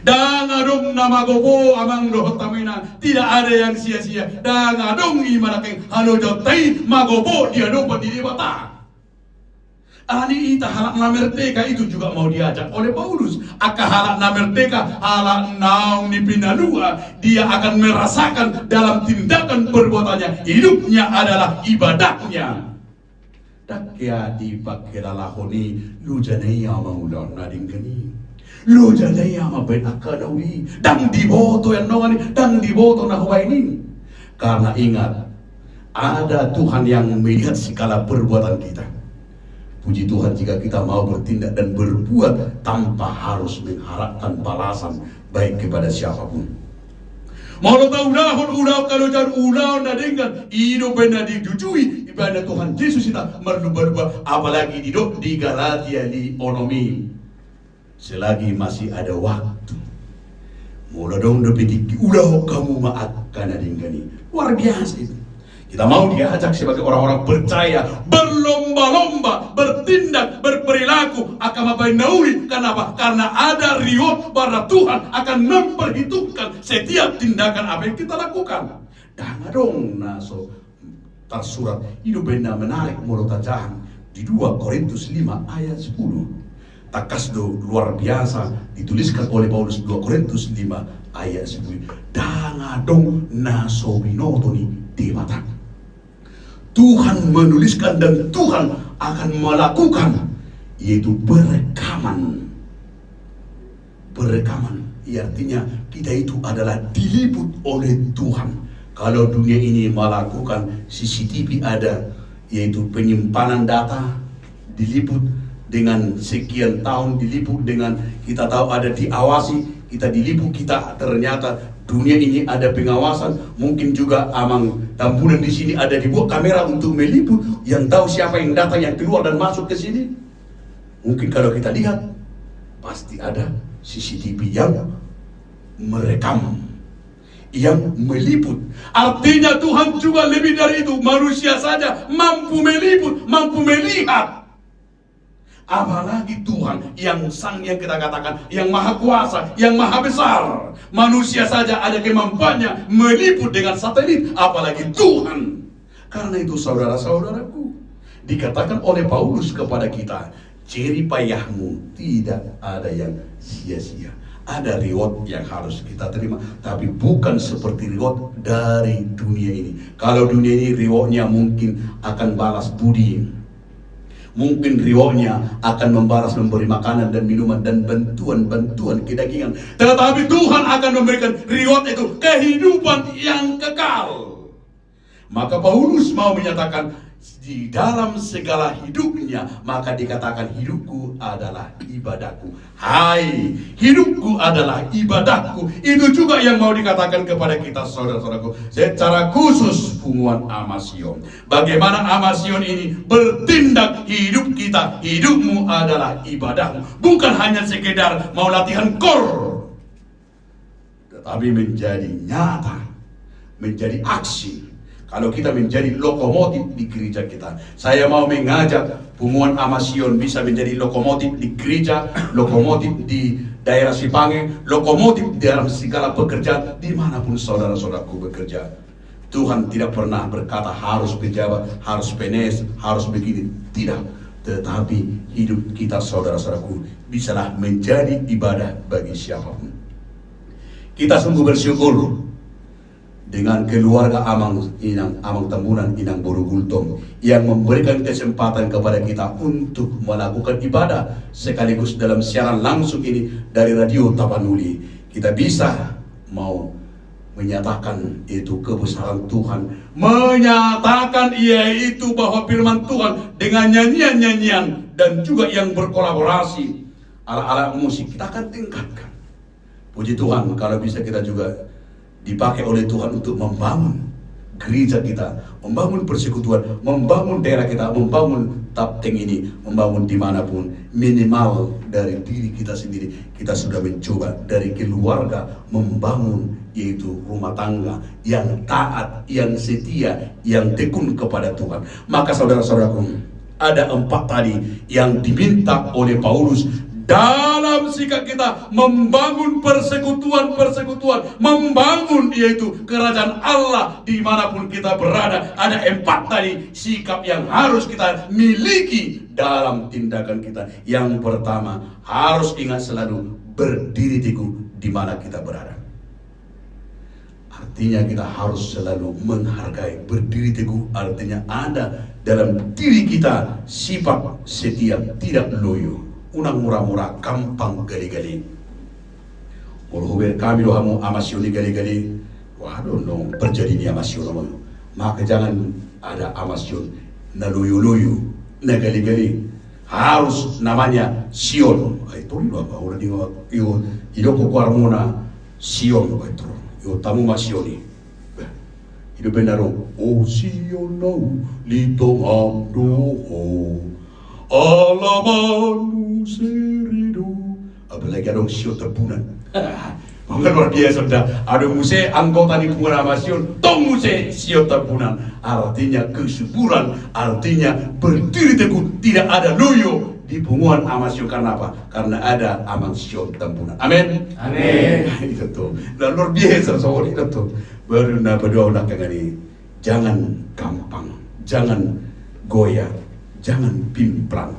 Dangadong nama gopo amang dohot tamina, tidak ada yang sia-sia. Dangadong imanaking halo jotai magopo dia dopat di mata. Ani ita halak na merdeka itu juga mau diajak oleh Paulus. Aka halak na merdeka, halak naung ni pinalua, dia akan merasakan dalam tindakan perbuatannya, hidupnya adalah ibadahnya. Dakya di pakilalahoni lujanaya maulan nadingkani. Lo jadaya maben akadawi dang diboto yang nongani dang diboto na huwai ini. Karena ingat, ada Tuhan yang melihat segala perbuatan kita. Puji Tuhan jika kita mau bertindak dan berbuat tanpa harus mengharapkan balasan baik kepada siapapun. Mau tahu ulah kalau jar ulah nadengkan ino benar dijujui ibadah Tuhan Yesus kita merubah-ubah, apalagi di Galatia di onomi. Selagi masih ada waktu, mulai dong dapetik ulah kamu maafkan adinggani. Luar biasa itu. Kita mau diajak sebagai orang-orang percaya berlomba-lomba, bertindak, berperilaku akan mabai nauri. Kenapa? Karena ada reward pada Tuhan akan memperhitungkan setiap tindakan apa yang kita lakukan. Dan dong naso tersurat itu benar menarik mulut tajahan di 2 Korintus 5 ayat 10. Takasdo luar biasa dituliskan oleh Paulus 2 Korintus 5 ayat 10. Dangadong nasobinotoni demata. Tuhan menuliskan dan Tuhan akan melakukan, yaitu berekaman. Berekaman artinya kita itu adalah diliput oleh Tuhan. Kalau dunia ini melakukan CCTV ada, yaitu penyimpanan data, diliput dengan sekian tahun, diliput dengan kita tahu ada diawasi, kita diliput, kita ternyata dunia ini ada pengawasan, mungkin juga Amang Tambunan di sini ada dibuat kamera untuk meliput, yang tahu siapa yang datang, yang keluar dan masuk ke sini. Mungkin kalau kita lihat, pasti ada CCTV yang merekam, yang meliput. Artinya Tuhan juga lebih dari itu. Manusia saja mampu meliput, mampu melihat. Apalagi Tuhan yang kita katakan, yang maha kuasa, yang maha besar. Manusia saja ada kemampuannya meliput dengan satelit, apalagi Tuhan. Karena itu saudara-saudaraku, dikatakan oleh Paulus kepada kita, jerih payahmu tidak ada yang sia-sia. Ada reward yang harus kita terima, tapi bukan seperti reward dari dunia ini. Kalau dunia ini rewardnya mungkin akan balas budi, mungkin rewardnya akan memberi makanan dan minuman dan bantuan kedagingan. Tetapi Tuhan akan memberikan reward itu kehidupan yang kekal. Maka Paulus mau menyatakan di dalam segala hidupnya, maka dikatakan hidupku adalah ibadahku. Hai, hidupku adalah ibadahku. Itu juga yang mau dikatakan kepada kita saudara-saudaraku. Secara khusus Punguan Amasion. Bagaimana Amasion ini bertindak hidup kita. Hidupmu adalah ibadahmu. Bukan hanya sekedar mau latihan kor, tetapi menjadi nyata, menjadi aksi. Kalau kita menjadi lokomotif di gereja kita, saya mau mengajak Punguan Amasion bisa menjadi lokomotif di gereja, lokomotif di daerah Sipange, lokomotif dalam segala pekerjaan dimanapun saudara-saudaraku bekerja. Tuhan tidak pernah berkata harus pejabat, harus PNS, harus begini, tidak. Tetapi hidup kita saudara-saudaraku bisalah menjadi ibadah bagi siapapun. Kita sungguh bersyukur dengan keluarga Amang Tambunan Inang Borugultom yang memberikan kesempatan kepada kita untuk melakukan ibadah sekaligus dalam siaran langsung ini dari Radio Tapanuli. Kita bisa mau menyatakan itu kebesaran Tuhan, menyatakan yaitu bahwa firman Tuhan dengan nyanyian-nyanyian dan juga yang berkolaborasi alat-alat musik kita akan tingkatkan. Puji Tuhan kalau bisa kita juga dipakai oleh Tuhan untuk membangun gereja kita, membangun persekutuan, membangun daerah kita, membangun Tapteng ini, membangun dimanapun. Minimal dari diri kita sendiri, kita sudah mencoba dari keluarga membangun, yaitu rumah tangga yang taat, yang setia, yang tekun kepada Tuhan. Maka saudara-saudaraku, ada 4 tadi yang diminta oleh Paulus dalam sikap kita membangun persekutuan, membangun yaitu kerajaan Allah dimanapun kita berada. Ada 4 tadi sikap yang harus kita miliki dalam tindakan kita. Yang pertama, harus ingat selalu berdiri teguh di mana kita berada. Artinya kita harus selalu menghargai. Berdiri teguh artinya ada dalam diri kita sifat setia, tidak loyo. Unang murah-murah, gampang gali-gali. Kalau kami dohamu Amasion gali-gali, waduh dong terjadi ni Amasion naman. Maka jangan ada Amasion na luyu-luyu, na gali-gali. Harus namanya Sion. Ito rin ba? Wala di ba? Idoko kuar muna Sion. Ito. Tamu ma Sion ni. Ito benaro. O Sion now, litong amdoho. Alamanmu seridu. Apalagi ada Sion Tabunan. Bukan luar biasa sudah. Ada muse anggota di Punguan Amasion, tong muse Sion Tabunan. Artinya kesuburan, artinya berdiri teguh, tidak ada loyo di Punguan Amasion. Karena apa? Karena ada Amang Sion Tabunan. Amin. Amin. Itu tuh. Dan luar biasa soal itu tuh. Baru berdoa nak ini. Jangan gampang, jangan goyah. Jangan pimplang,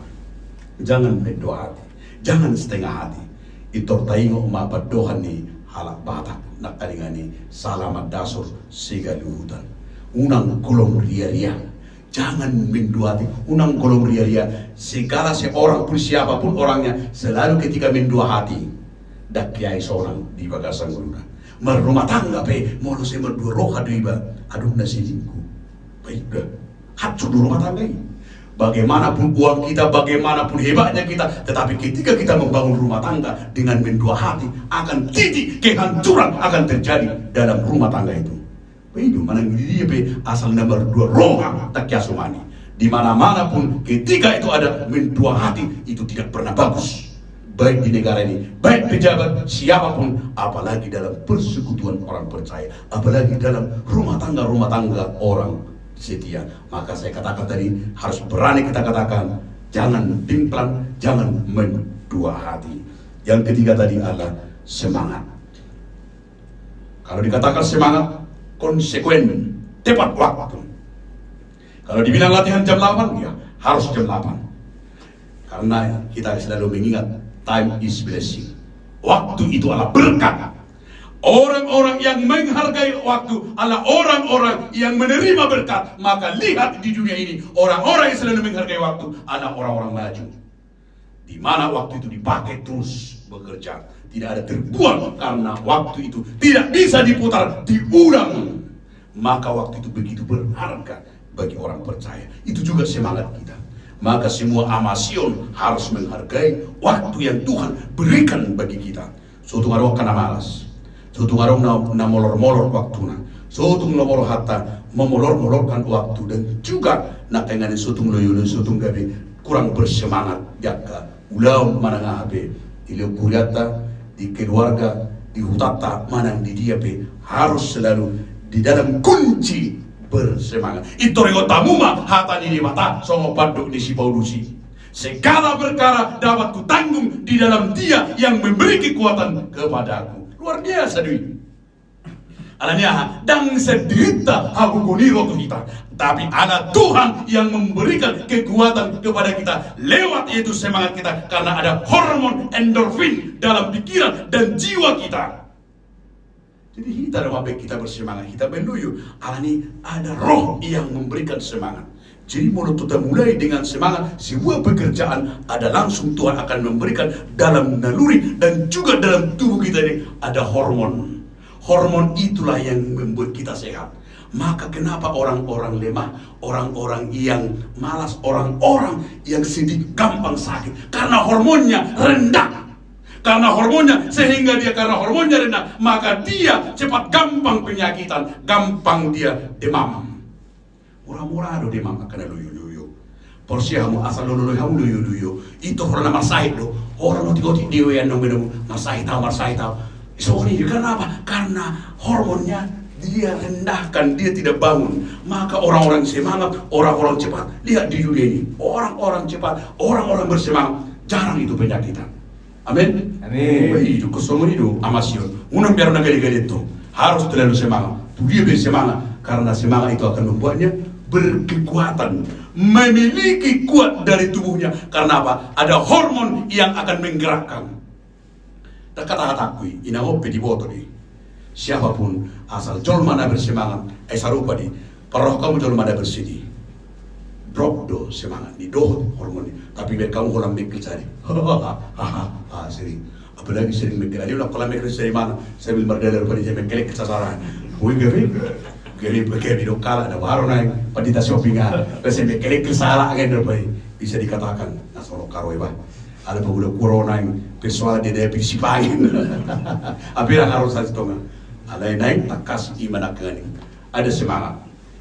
jangan berdoa hati, jangan setengah hati. Itor taingo mapat dohan ni halak batak nak kalingani salamat dasur sigaluhutan. Unang kolong ria-ria, jangan mendua hati. Unang kolong ria-ria, segala seorang pun siapapun orangnya selalu ketika mendua hati. Dak kiai seorang di bagasan guna. Merumah tangga pe, mau se merdua roh adu iba, aduh nasi lingku. Baik dah, hatu rumah tangga ini. Bagaimanapun uang kita, bagaimanapun hebatnya kita, tetapi ketika kita membangun rumah tangga dengan mendua hati, akan titik kehancuran akan terjadi dalam rumah tangga itu. Begitu mana dia asal nomor 2 roha tak kiasumani. Di mana-mana pun ketika itu ada mendua hati, itu tidak pernah bagus. Baik di negara ini, baik pejabat, siapapun, apalagi dalam persekutuan orang percaya, apalagi dalam rumah tangga orang setia. Maka saya katakan tadi, harus berani kita katakan, jangan timplang, jangan mendua hati. Yang ketiga tadi adalah semangat. Kalau dikatakan semangat, konsekuen, tepat waktu. Kalau dibilang latihan jam 8, ya harus jam 8. Karena kita selalu mengingat, time is blessing. Waktu itu adalah berkat. Orang-orang yang menghargai waktu adalah orang-orang yang menerima berkat. Maka lihat di dunia ini, orang-orang yang selalu menghargai waktu adalah orang-orang maju. Di mana waktu itu dipakai terus bekerja, tidak ada terbuang, karena waktu itu tidak bisa diputar, diulang. Maka waktu itu begitu berharga bagi orang percaya. Itu juga semangat kita. Maka semua amasion harus menghargai waktu yang Tuhan berikan bagi kita. Suatu ngarok kana malas, suatu ngarok na molor-molor waktuna, suatu ngamolor hatta memolor-molorkan waktu, dan juga nak tenganin suatu ngeloyo, suatu gabe kurang bersemangat jaka ulau manang ape di kuriata, di keluarga, di hutata manang di dia pe harus selalu di dalam kunci bersemangat. Itu rego tamuma hata di mata songo paduk di si Paulusi. Segala perkara dapat kutanggung di dalam Dia yang memberi kekuatan kepadaku. Luar biasa Dwi. Alanya dang sedirita habukuni rotu kita, tapi ada Tuhan yang memberikan kekuatan kepada kita lewat yaitu semangat kita, karena ada hormon endorfin dalam pikiran dan jiwa kita. Jadi kita dalam kita bersemangat, kita menuju alani ada roh yang memberikan semangat. Jadi mulai dengan semangat, sebuah pekerjaan ada langsung Tuhan akan memberikan dalam naluri dan juga dalam tubuh kita ini ada hormon. Hormon itulah yang membuat kita sehat. Maka kenapa orang-orang lemah, orang-orang yang malas, orang-orang yang sedih gampang sakit? Karena hormonnya rendah. Karena hormonnya, sehingga dia karena hormonnya rendah, maka dia cepat gampang penyakitan, gampang dia demam. Murah-murah do demam akan luyu-luyu. Porsiamu asal lulu hamu luyu-luyu. Itu karena masahid do. Orang noti-noti dewe yang nunggu masahid tahu. So ini karena apa? Karena hormonnya dia rendahkan, dia tidak bangun. Maka orang-orang semangat, orang-orang cepat. Lihat di dunia ini, orang-orang cepat, orang-orang bersemangat, jarang itu penyakitan. Amin. Amin. Itu kesomong itu amasion. Unang biar nagali-gali itu harus terlalu semangat. Dia bersemangat karena semangat itu akan membuatnya berkekuatan, memiliki kuat dari tubuhnya. Karena apa? Ada hormon yang akan menggerakkan. Tak kata-kataku inaope di botol ini. Siapapun asal jol mana bersemangat, sarupa di paroh kamu jol mana bersedih. Drop do semangat di dohot hormon ini. Tapi biar kamu kolam mikir cari. Sering. Apalagi sering mikir. Dia udah kolam mikir dari mana? Saya bil berdalur pada saya mikir kesasaran. Hui gawe. Gari pakai video kala ada baru naik pada shopping saya mikir kesalah kan berbaik. Bisa dikatakan nasoro karoi bah. Ada pemuda corona yang persoalan dia depresi pahin. Apirang harus saya tonga. Alai naik tak kasih iman akan. Ada semangat.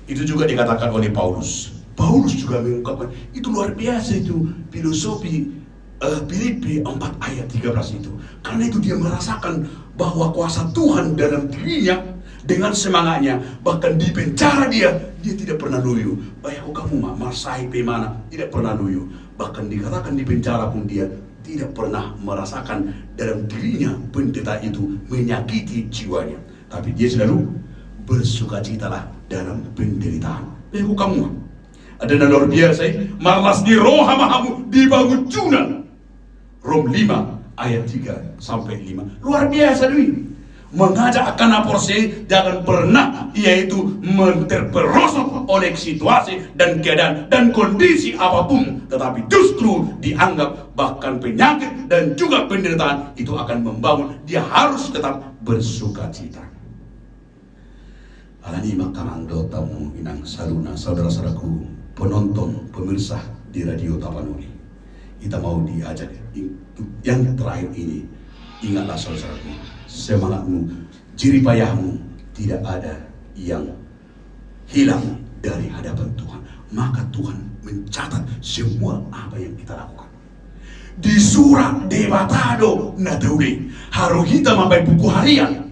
Itu juga dikatakan oleh Paulus. Paulus juga mengungkapkan itu luar biasa itu filosofi Filipi 4 ayat 13 itu. Karena itu dia merasakan bahwa kuasa Tuhan dalam dirinya dengan semangatnya, bahkan di penjara dia tidak pernah loyo. Bayangkan kamu masai bagaimana tidak pernah loyo. Bahkan dikatakan di penjara pun dia tidak pernah merasakan dalam dirinya pendeta itu menyakiti jiwanya. Tapi dia selalu bersukacitalah dalam penderitaan. Bayangkan kamu ada luar biasa, malas di roh hamamu dibangun junan. Rom 5 ayat 3 sampai 5. Luar biasa Dwi. Mengajak akan aporse jangan pernah yaitu terperosok oleh situasi dan keadaan dan kondisi apapun, tetapi justru dianggap bahkan penyakit dan juga penderitaan itu akan membangun dia harus tetap bersukacita. Alani makamando tamu inang saluna saudara-saudaraku penonton pemirsa di Radio Tapanuli. Kita mau diajak yang terakhir ini, ingatlah saudaraku, semangatmu, jeripayahmu tidak ada yang hilang dari hadapan Tuhan. Maka Tuhan mencatat semua apa yang kita lakukan. Di surat Debatado Nataule, harus kita membaca buku harian.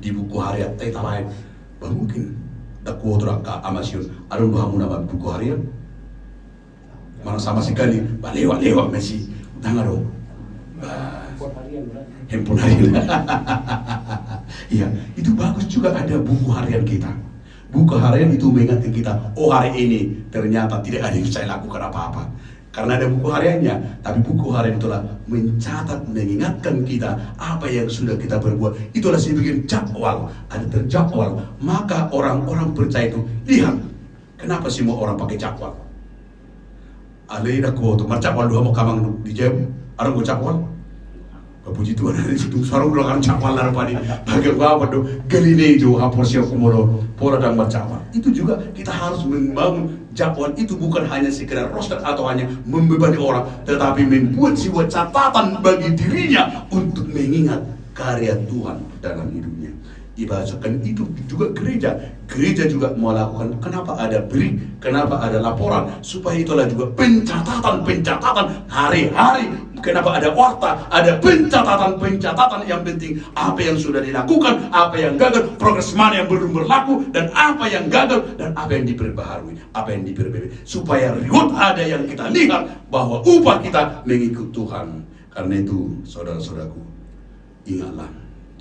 Di buku harian, kita lain, mungkin tak kuotra ka amasion, ada kamu nama buku harian? Mana sama sekali, lewat masih, tangga dong. Handphone harian. Iya, itu bagus juga ada buku harian kita. Buku harian itu mengingatkan kita, oh hari ini ternyata tidak ada yang saya lakukan apa-apa. Karena ada buku hariannya, tapi buku harian itulah mencatat, mengingatkan kita apa yang sudah kita perbuat. Itulah sebagian jadwal, ada terjadwal. Maka orang-orang percaya itu, lihat, kenapa semua orang pakai jadwal? Alena ko to marjadwal dua mau kamang di jam, orang ko jadwal. Puji Tuhan dari situ sarung doang jadwal larpani. Bagi apa do geline itu hapor siap kumoro pola dan jadwal. Itu juga kita harus membangun jadwal itu bukan hanya sekedar roster atau hanya membebani orang, tetapi membuat sebuah catatan bagi dirinya untuk mengingat karya Tuhan dalam hidupnya. Ibaratkan itu juga gereja. Gereja juga melakukan, kenapa ada beri, kenapa ada laporan, supaya itulah juga pencatatan hari-hari. Kenapa ada warta, ada pencatatan yang penting apa yang sudah dilakukan, apa yang gagal, progres mana yang belum berlaku, dan apa yang gagal, dan apa yang diperbaharui, apa yang diperbaiki, supaya reward ada yang kita lihat bahwa upah kita mengikut Tuhan. Karena itu, saudara-saudaraku, ingatlah,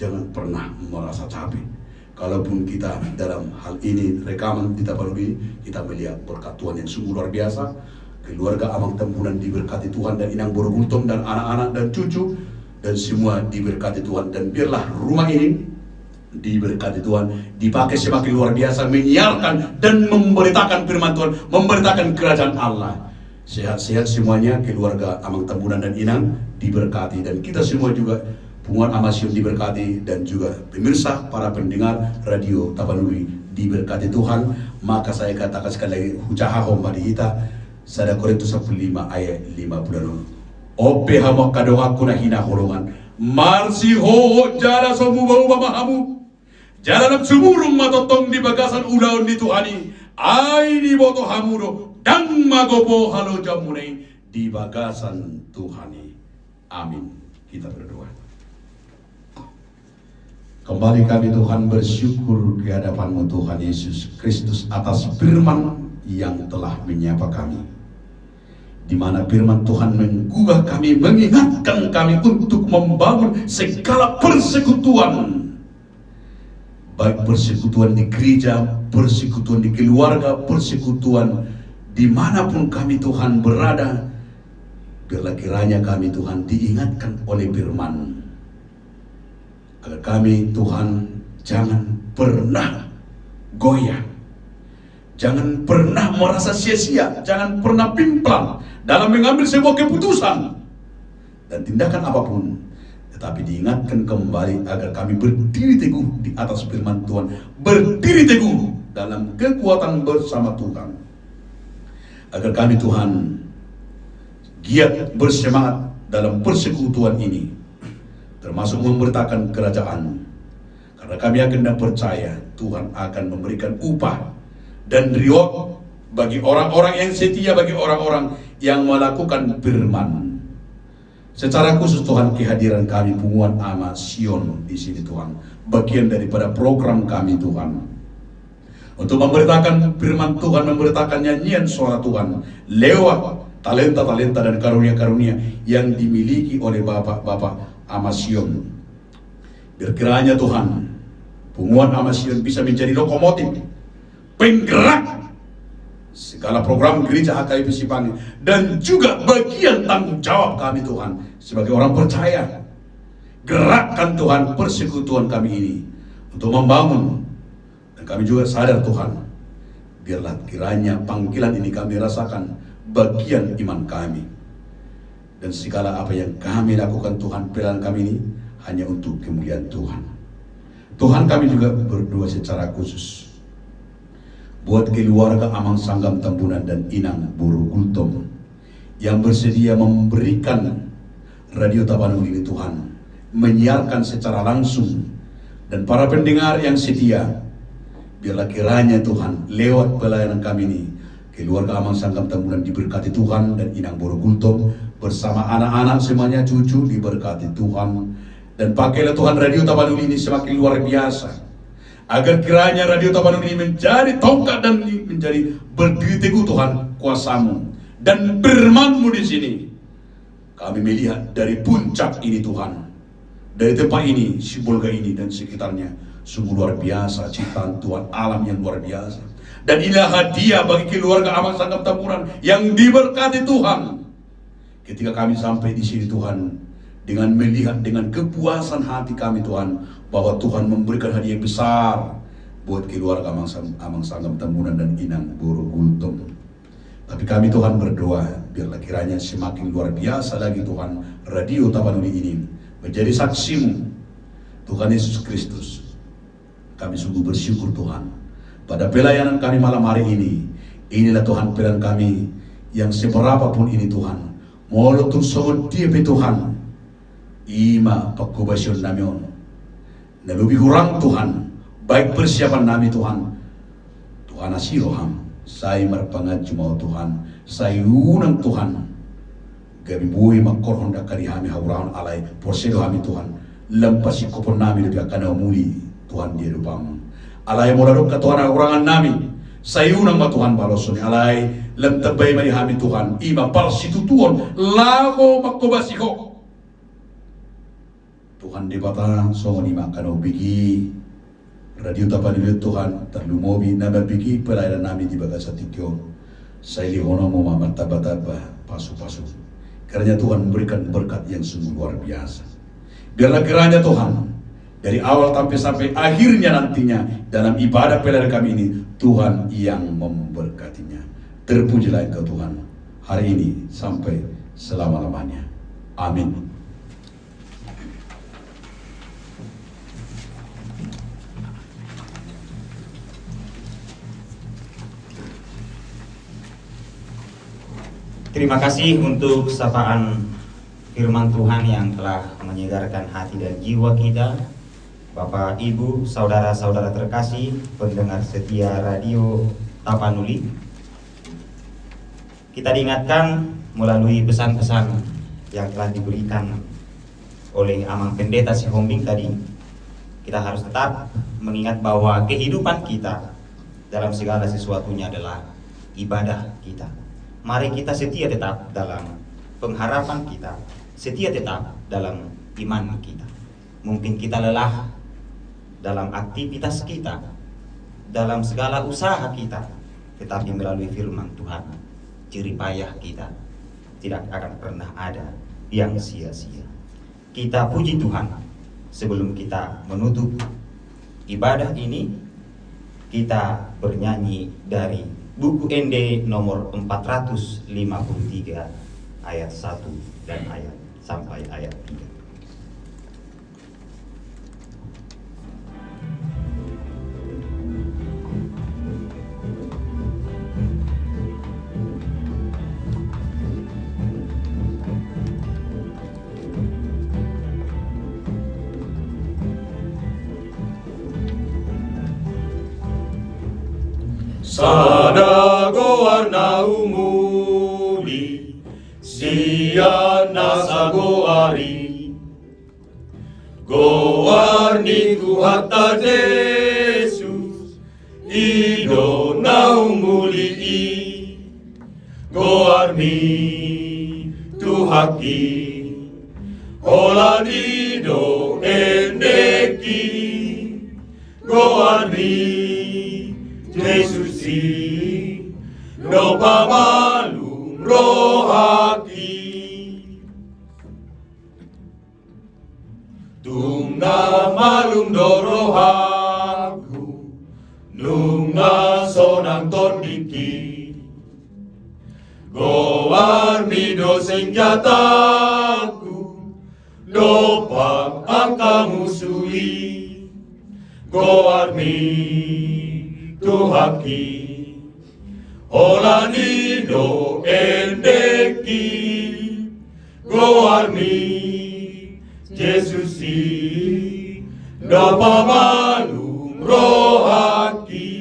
jangan pernah merasa capek. Kalaupun kita dalam hal ini rekaman kita baru ini, kita melihat berkat Tuhan yang sungguh luar biasa. Keluarga Amang Tempunan diberkati Tuhan, dan Inang Borogultom dan anak-anak dan cucu, dan semua diberkati Tuhan. Dan biarlah rumah ini diberkati Tuhan, dipakai semakin luar biasa menyiarkan dan memberitakan firman Tuhan, memberitakan kerajaan Allah. Sehat-sehat semuanya, keluarga Amang Tempunan dan Inang diberkati, dan kita semua juga Punguan Amasion diberkati, dan juga pemirsa para pendengar Radio Tapanuli diberkati Tuhan. Maka saya katakan sekali lagi, hujahaho madihita Sada Korintus 15 ayat 50. Ope hamak kadoha kuna hina holongan. Marsi ho jala somu bau mamahamu. Jala nak sumurung matotong di bagasan ulaun di Tuhani. Ai di boto hamuro dang magopo halo jamune di bagasan Tuhani. Amin. Kita berdoa. Kembali kami Tuhan bersyukur ke hadapan-Mu Tuhan Yesus Kristus atas firman yang telah menyapa kami, di mana firman Tuhan menggugah kami, mengingatkan kami untuk membangun segala persekutuan, baik persekutuan di gereja, persekutuan di keluarga, persekutuan dimanapun kami Tuhan berada. Biarlah kiranya kami Tuhan diingatkan oleh firman, agar kami Tuhan jangan pernah goyah, jangan pernah merasa sia-sia, jangan pernah pimplang dalam mengambil sebuah keputusan dan tindakan apapun, tetapi diingatkan kembali agar kami berdiri teguh di atas firman Tuhan, berdiri teguh dalam kekuatan bersama Tuhan, agar kami Tuhan giat bersemangat dalam persekutuan ini, termasuk memberitakan kerajaan, karena kami akan percaya Tuhan akan memberikan upah dan reward bagi orang-orang yang setia, bagi orang-orang yang melakukan firman. Secara khusus Tuhan, kehadiran kami Punguan Amasion di sini Tuhan, bagian daripada program kami Tuhan, untuk memberitakan firman Tuhan, memberitakan nyanyian suara Tuhan lewat talenta-talenta dan karunia-karunia yang dimiliki oleh Bapak-Bapak Amasion. Berkiranya Tuhan, Punguan Amasion bisa menjadi lokomotif penggerak segala program gereja HKIP Sipangi, dan juga bagian tanggung jawab kami Tuhan sebagai orang percaya. Gerakkan Tuhan persekutuan kami ini untuk membangun, dan kami juga sadar Tuhan, biarlah kiranya panggilan ini kami rasakan bagian iman kami, dan segala apa yang kami lakukan Tuhan, pilihan kami ini hanya untuk kemuliaan Tuhan. Tuhan, kami juga berdoa secara khusus buat keluarga Amang Sanggam Tempunan dan Inang Borogultom yang bersedia memberikan Radio Tapanuli ini Tuhan, menyiarkan secara langsung, dan para pendengar yang setia, biarlah kiranya Tuhan lewat pelayanan kami ini, keluarga Amang Sanggam Tambunan diberkati Tuhan, dan Inang Boro Gultom bersama anak-anak semuanya, cucu diberkati Tuhan, dan pakailah Tuhan Radio Tapanuli ini semakin luar biasa, agar kiranya Radio Tapanuli ini menjadi tongkat dan menjadi berdiri teguh Tuhan kuasa-Mu dan firman-Mu di sini. Kami melihat dari puncak ini Tuhan, dari tempat ini, Sibolga ini dan sekitarnya, sungguh luar biasa ciptaan Tuhan, alam yang luar biasa. Dan inilah hadiah bagi keluarga Amang Sanggam Tambunan yang diberkati Tuhan. Ketika kami sampai di sini Tuhan, dengan melihat dengan kepuasan hati kami Tuhan, bahwa Tuhan memberikan hadiah yang besar buat keluarga Amang Sanggam Tambunan dan Inang Boro Gultom. Tapi kami Tuhan berdoa, biarlah kiranya semakin luar biasa lagi Tuhan Radio Tapanuli ini menjadi saksi-Mu Tuhan Yesus Kristus. Kami sungguh bersyukur Tuhan pada pelayanan kami malam hari ini. Inilah Tuhan pelayanan kami yang seberapapun ini Tuhan, molotur somot dia Tuhan, ima pakubasion namion na lebih kurang Tuhan, baik persiapan nami Tuhan, Tuhan asiroham, saya marpangaju mau Tuhan, saya unang Tuhan, gabi buhi makorhon dakari hami haurahan alai, porsedo hami Tuhan, lempasi kopon nami lebih akan muli Tuhan dia rupam, alai moradok ke Tuhan haurangan nami, saya unang ma Tuhan balosoni alai, lem tebai mari hami Tuhan, ima palsitu Tuhan, lago makobasiko. Tuhan di bata songo ni makan bigi Radio Tapanuli Tuhan terlumobi nama bigi pelayanan nami di bagasa tikyo saya lihono mo mamartaba-taba pasu-pasu karena Tuhan memberikan berkat yang sungguh luar biasa. Biarlah kiranya Tuhan dari awal sampai akhirnya nantinya dalam ibadah pelayanan kami ini Tuhan yang memberkatinya. Terpujilah Engkau Tuhan hari ini sampai selama-lamanya. Amin. Terima kasih untuk sapaan firman Tuhan yang telah menyegarkan hati dan jiwa kita. Bapak, Ibu, saudara-saudara terkasih, pendengar setia Radio Tapanuli, kita diingatkan melalui pesan-pesan yang telah diberikan oleh Amang Pendeta Sihombing tadi, kita harus tetap mengingat bahwa kehidupan kita dalam segala sesuatunya adalah ibadah kita. Mari kita setia tetap dalam pengharapan kita, setia tetap dalam iman kita. Mungkin kita lelah dalam aktivitas kita, dalam segala usaha kita, tetapi melalui firman Tuhan, jerih payah kita tidak akan pernah ada yang sia-sia. Kita puji Tuhan. Sebelum kita menutup ibadah ini, kita bernyanyi dari buku ND nomor 453 ayat 1 dan ayat sampai ayat 3. Sada goarna umuli, siana sa goari, goarni Tuhata Jesus, ido na umuli, goarmi Tuhaki, olanido endeki, goarmi Jesus no pamalum rohaki tungna malum dorohaku nunga sonang tondiki goarmi do senjataku dopang angka musui goarmi Tuhaki Holanido endeki goarmi Jesusi dopa malum rohaki.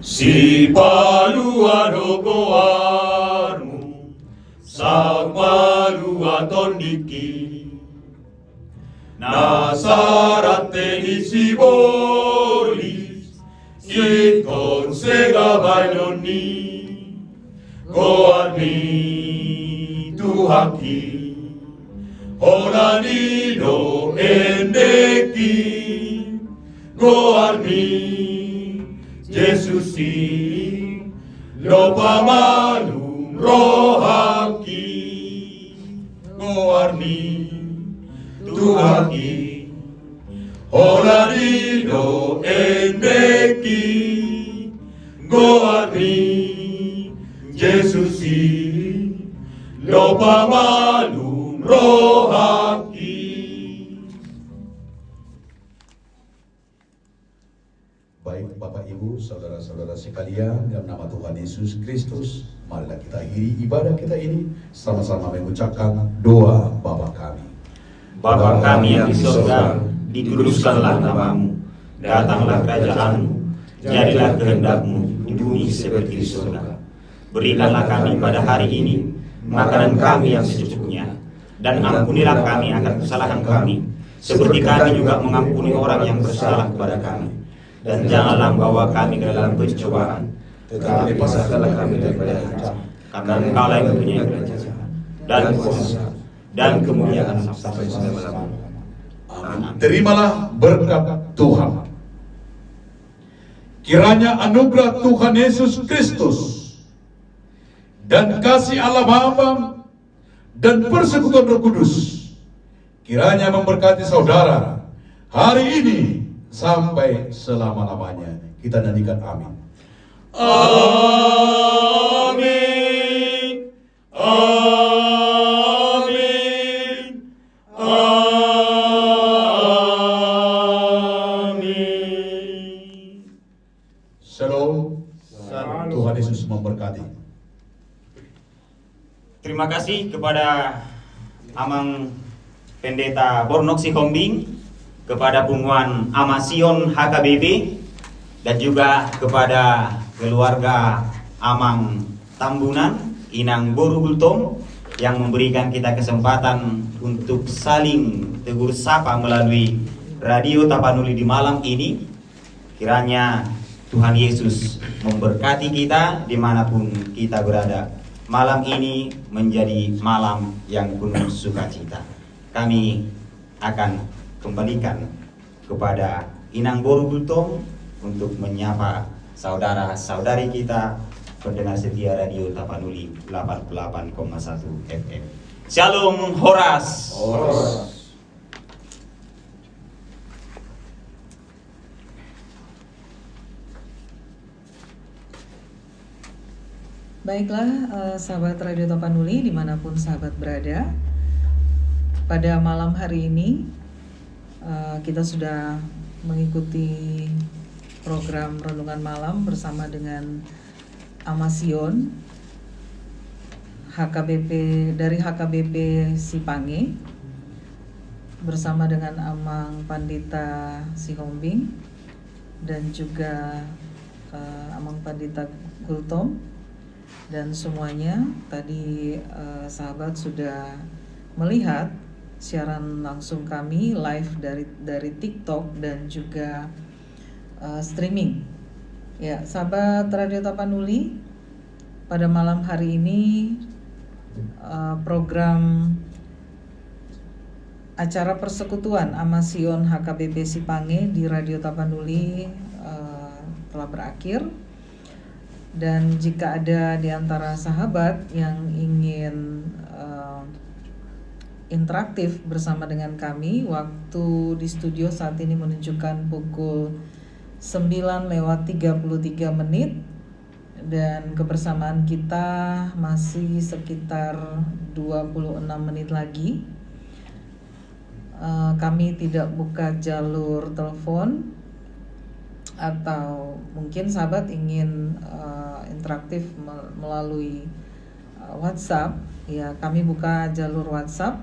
Si palua dogoarmu, sang malua tondiki, nasarate isi bolis, ikon sega bailoni, goarmi tuhaki, holanido endeki, goarmi Jesusi lopa malum rohaki goarni tuhaki holanido endeki goarni Jesusi lopa malum rohaki. Baik Bapak Ibu, saudara-saudara sekalian, dalam nama Tuhan Yesus Kristus, marilah kita akhiri ibadah kita ini sama-sama mengucapkan doa Bapa kami. Bapa kami yang di surga, dikuduskanlah namamu, datanglah kerajaanmu, jadilah kehendak-mu di bumi seperti di surga. Berikanlah kami pada hari ini makanan kami yang secukupnya, dan ampunilah kami akan kesalahan kami, seperti kami juga mengampuni orang yang bersalah kepada kami. Dan janganlah membawa kami ke dalam pencobaan, tetapi lepaskanlah kami daripada yang jahat. Karena Engkau yang mempunyai kerajaan dan kuasa dan kemuliaan sampai selama-lamanya. Amin. Terimalah berkat Tuhan. Kiranya anugerah Tuhan Yesus Kristus dan kasih Allah Bapa dan persekutuan Roh Kudus kiranya memberkati saudara hari ini sampai selama-lamanya. Kita nyanyikan amin. Amin. Amin. Amin. Shalom. Tuhan Yesus memberkati. Terima kasih kepada Amang Pendeta Bornok Sihombing, kepada Punguan Amasion HKBP, dan juga kepada keluarga Amang Tambunan, Inang Boru Gultom, yang memberikan kita kesempatan untuk saling tegur sapa melalui Radio Tapanuli di malam ini. Kiranya Tuhan Yesus memberkati kita dimanapun kita berada. Malam ini menjadi malam yang penuh sukacita. Kami akan kembalikan kepada Inang Boru Gultom untuk menyapa saudara-saudari kita pendengar setia Radio Tapanuli 88,1 FM. Shalom Horas. Baiklah, sahabat Radio Tapanuli dimanapun sahabat berada, pada malam hari ini kita sudah mengikuti program Renungan Malam bersama dengan Amasion HKBP dari HKBP Sipange bersama dengan Amang Pandita Sihombing dan juga Amang Pandita Gultom, dan semuanya tadi sahabat sudah melihat siaran langsung kami live dari TikTok dan juga streaming. Ya, sahabat Radio Tapanuli, pada malam hari ini program acara persekutuan Amasion HKBP Sipange di Radio Tapanuli telah berakhir. Dan jika ada di antara sahabat yang ingin interaktif bersama dengan kami, waktu di studio saat ini menunjukkan pukul 9:33. Dan kebersamaan kita masih sekitar 26 menit lagi. Kami tidak buka jalur telepon, atau mungkin sahabat ingin interaktif melalui WhatsApp, ya kami buka jalur WhatsApp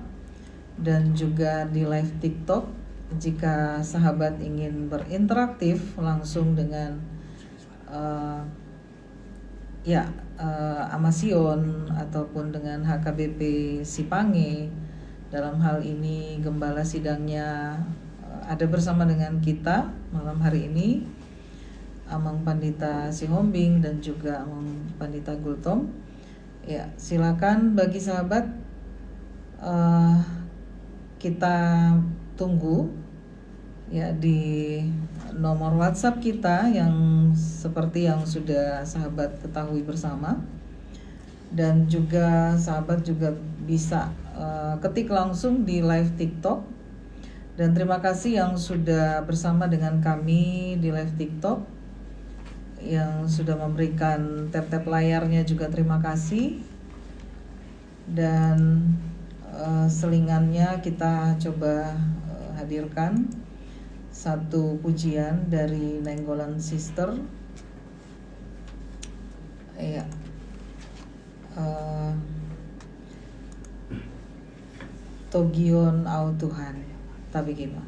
dan juga di live TikTok. Jika sahabat ingin berinteraktif langsung dengan Amasion ataupun dengan HKBP Sipange, dalam hal ini gembala sidangnya ada bersama dengan kita malam hari ini, Amang Pandita Sihombing dan juga Amang Pandita Gultom. Ya, silakan bagi sahabat, kita tunggu ya di nomor WhatsApp kita yang seperti yang sudah sahabat ketahui bersama, dan juga sahabat juga bisa ketik langsung di live TikTok. Dan terima kasih yang sudah bersama dengan kami di live TikTok, yang sudah memberikan tap-tap layarnya juga terima kasih. Dan selingannya kita coba hadirkan satu pujian dari Nainggolan Sister. Ya, Togion au Tuhan, tapi gimana?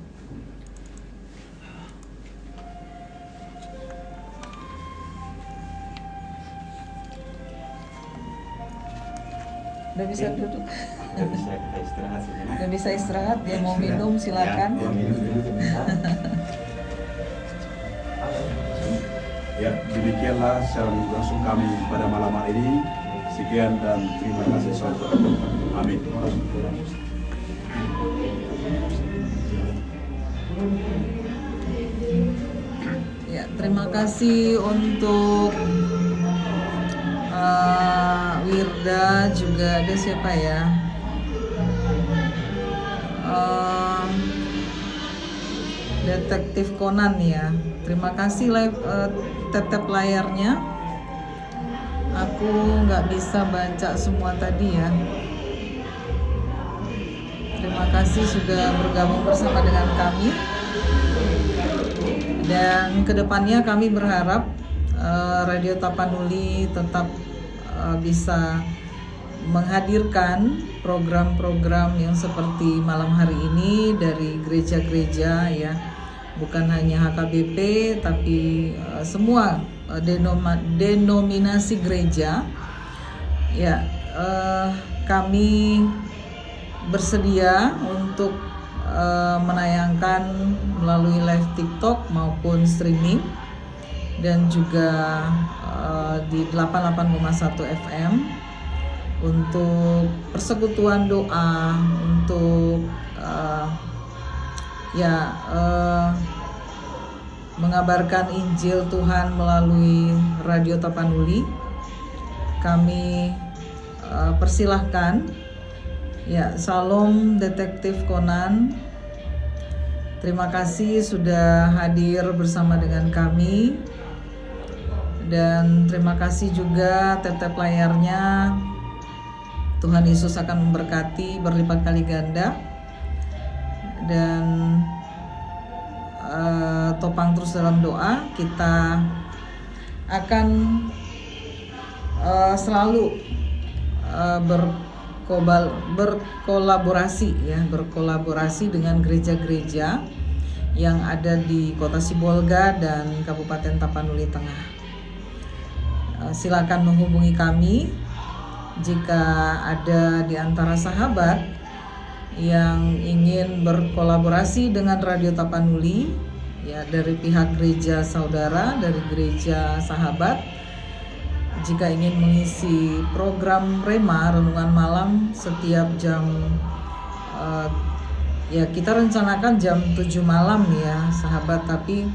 Udah bisa duduk? Udah bisa kita istirahat sebenarnya. Udah bisa istirahat, dia mau minum silakan. Ya, mau minum dulu sebentar. Ya, demikianlah secara langsung kami pada malam hari ini. Sekian dan terima kasih saudara. Amin. Ya, terima kasih untuk Wirda, juga ada siapa ya? Detektif Conan ya. Terima kasih live tap-tap layarnya. Aku nggak bisa baca semua tadi ya. Terima kasih sudah bergabung bersama dengan kami. Dan kedepannya kami berharap Radio Tapanuli tetap bisa menghadirkan program-program yang seperti malam hari ini dari gereja-gereja ya, bukan hanya HKBP tapi semua denominasi gereja ya. Kami bersedia untuk menayangkan melalui live TikTok maupun streaming, dan juga di 88,1 FM untuk persekutuan doa, untuk mengabarkan Injil Tuhan melalui Radio Tapanuli. Kami persilahkan ya. Salam Detektif Conan, terima kasih sudah hadir bersama dengan kami. Dan terima kasih juga tap-tap layarnya. Tuhan Yesus akan memberkati berlipat kali ganda. Dan topang terus dalam doa. Kita akan selalu berkolaborasi dengan gereja-gereja yang ada di Kota Sibolga dan Kabupaten Tapanuli Tengah. Silakan menghubungi kami jika ada di antara sahabat yang ingin berkolaborasi dengan Radio Tapanuli ya, dari pihak gereja saudara, dari gereja sahabat. Jika ingin mengisi program Rema Renungan Malam setiap jam ya kita rencanakan jam 7 malam ya sahabat, tapi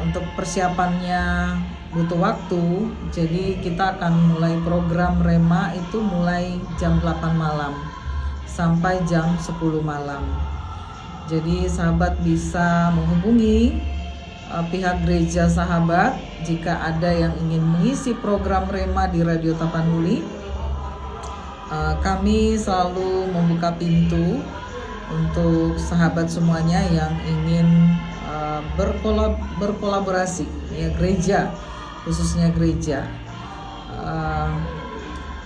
untuk persiapannya butuh waktu, jadi kita akan mulai program Rema itu mulai jam 8 malam sampai jam 10 malam. Jadi sahabat bisa menghubungi pihak Gereja Sahabat, jika ada yang ingin mengisi program Rema di Radio Tapanuli, kami selalu membuka pintu untuk sahabat semuanya yang ingin berkolaborasi, ya, gereja, khususnya gereja.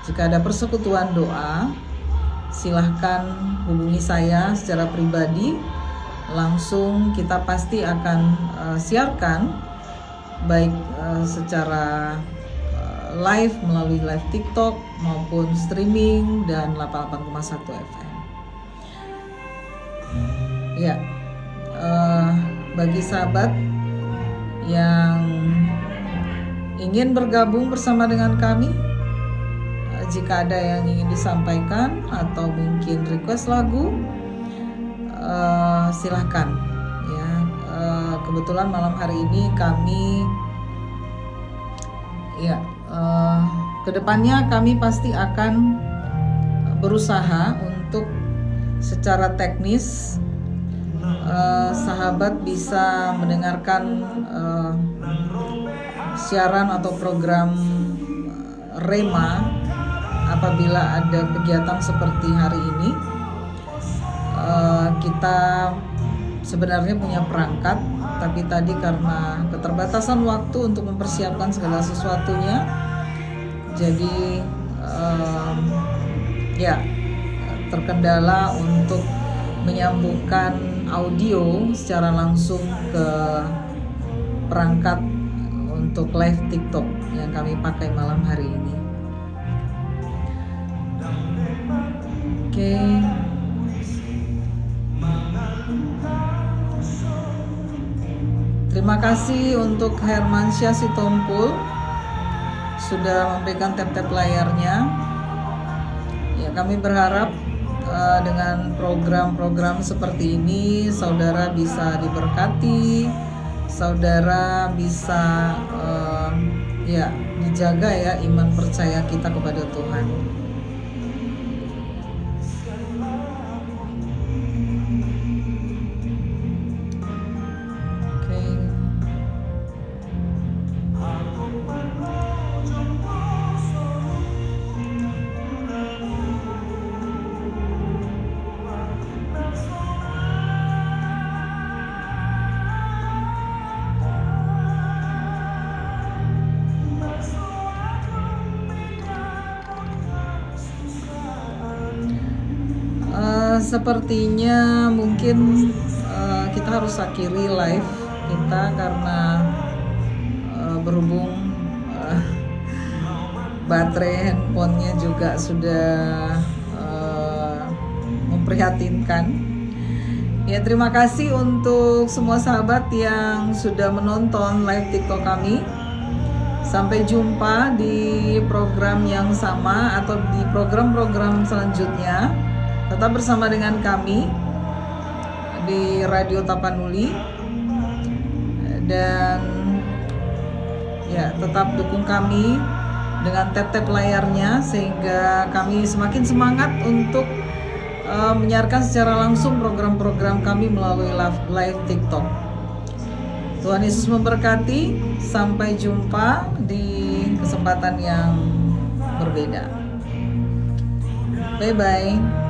Jika ada persekutuan doa, silahkan hubungi saya secara pribadi. Langsung kita pasti akan siarkan, baik secara live melalui live TikTok maupun streaming dan 88,1 FM. Ya, bagi sahabat yang ingin bergabung bersama dengan kami, jika ada yang ingin disampaikan atau mungkin request lagu, silahkan ya. Kebetulan malam hari ini kami ya kedepannya kami pasti akan berusaha untuk secara teknis sahabat bisa mendengarkan siaran atau program Rema apabila ada kegiatan seperti hari ini. Kita sebenarnya punya perangkat, tapi tadi karena keterbatasan waktu untuk mempersiapkan segala sesuatunya, jadi ya terkendala untuk menyambungkan audio secara langsung ke perangkat untuk live TikTok yang kami pakai malam hari ini. Oke. Terima kasih untuk Hermansyah Sitompul sudah memberikan tap-tap layarnya. Ya, kami berharap dengan program-program seperti ini saudara bisa diberkati, saudara bisa ya dijaga ya iman percaya kita kepada Tuhan. Sepertinya mungkin kita harus akhiri live kita karena berhubung baterai handphonenya juga sudah memprihatinkan. Ya, terima kasih untuk semua sahabat yang sudah menonton live TikTok kami. Sampai jumpa di program yang sama atau di program-program selanjutnya. Tetap bersama dengan kami di Radio Tapanuli, dan ya tetap dukung kami dengan tap-tap layarnya sehingga kami semakin semangat untuk menyiarkan secara langsung program-program kami melalui live TikTok. Tuhan Yesus memberkati. Sampai jumpa di kesempatan yang berbeda. Bye-bye.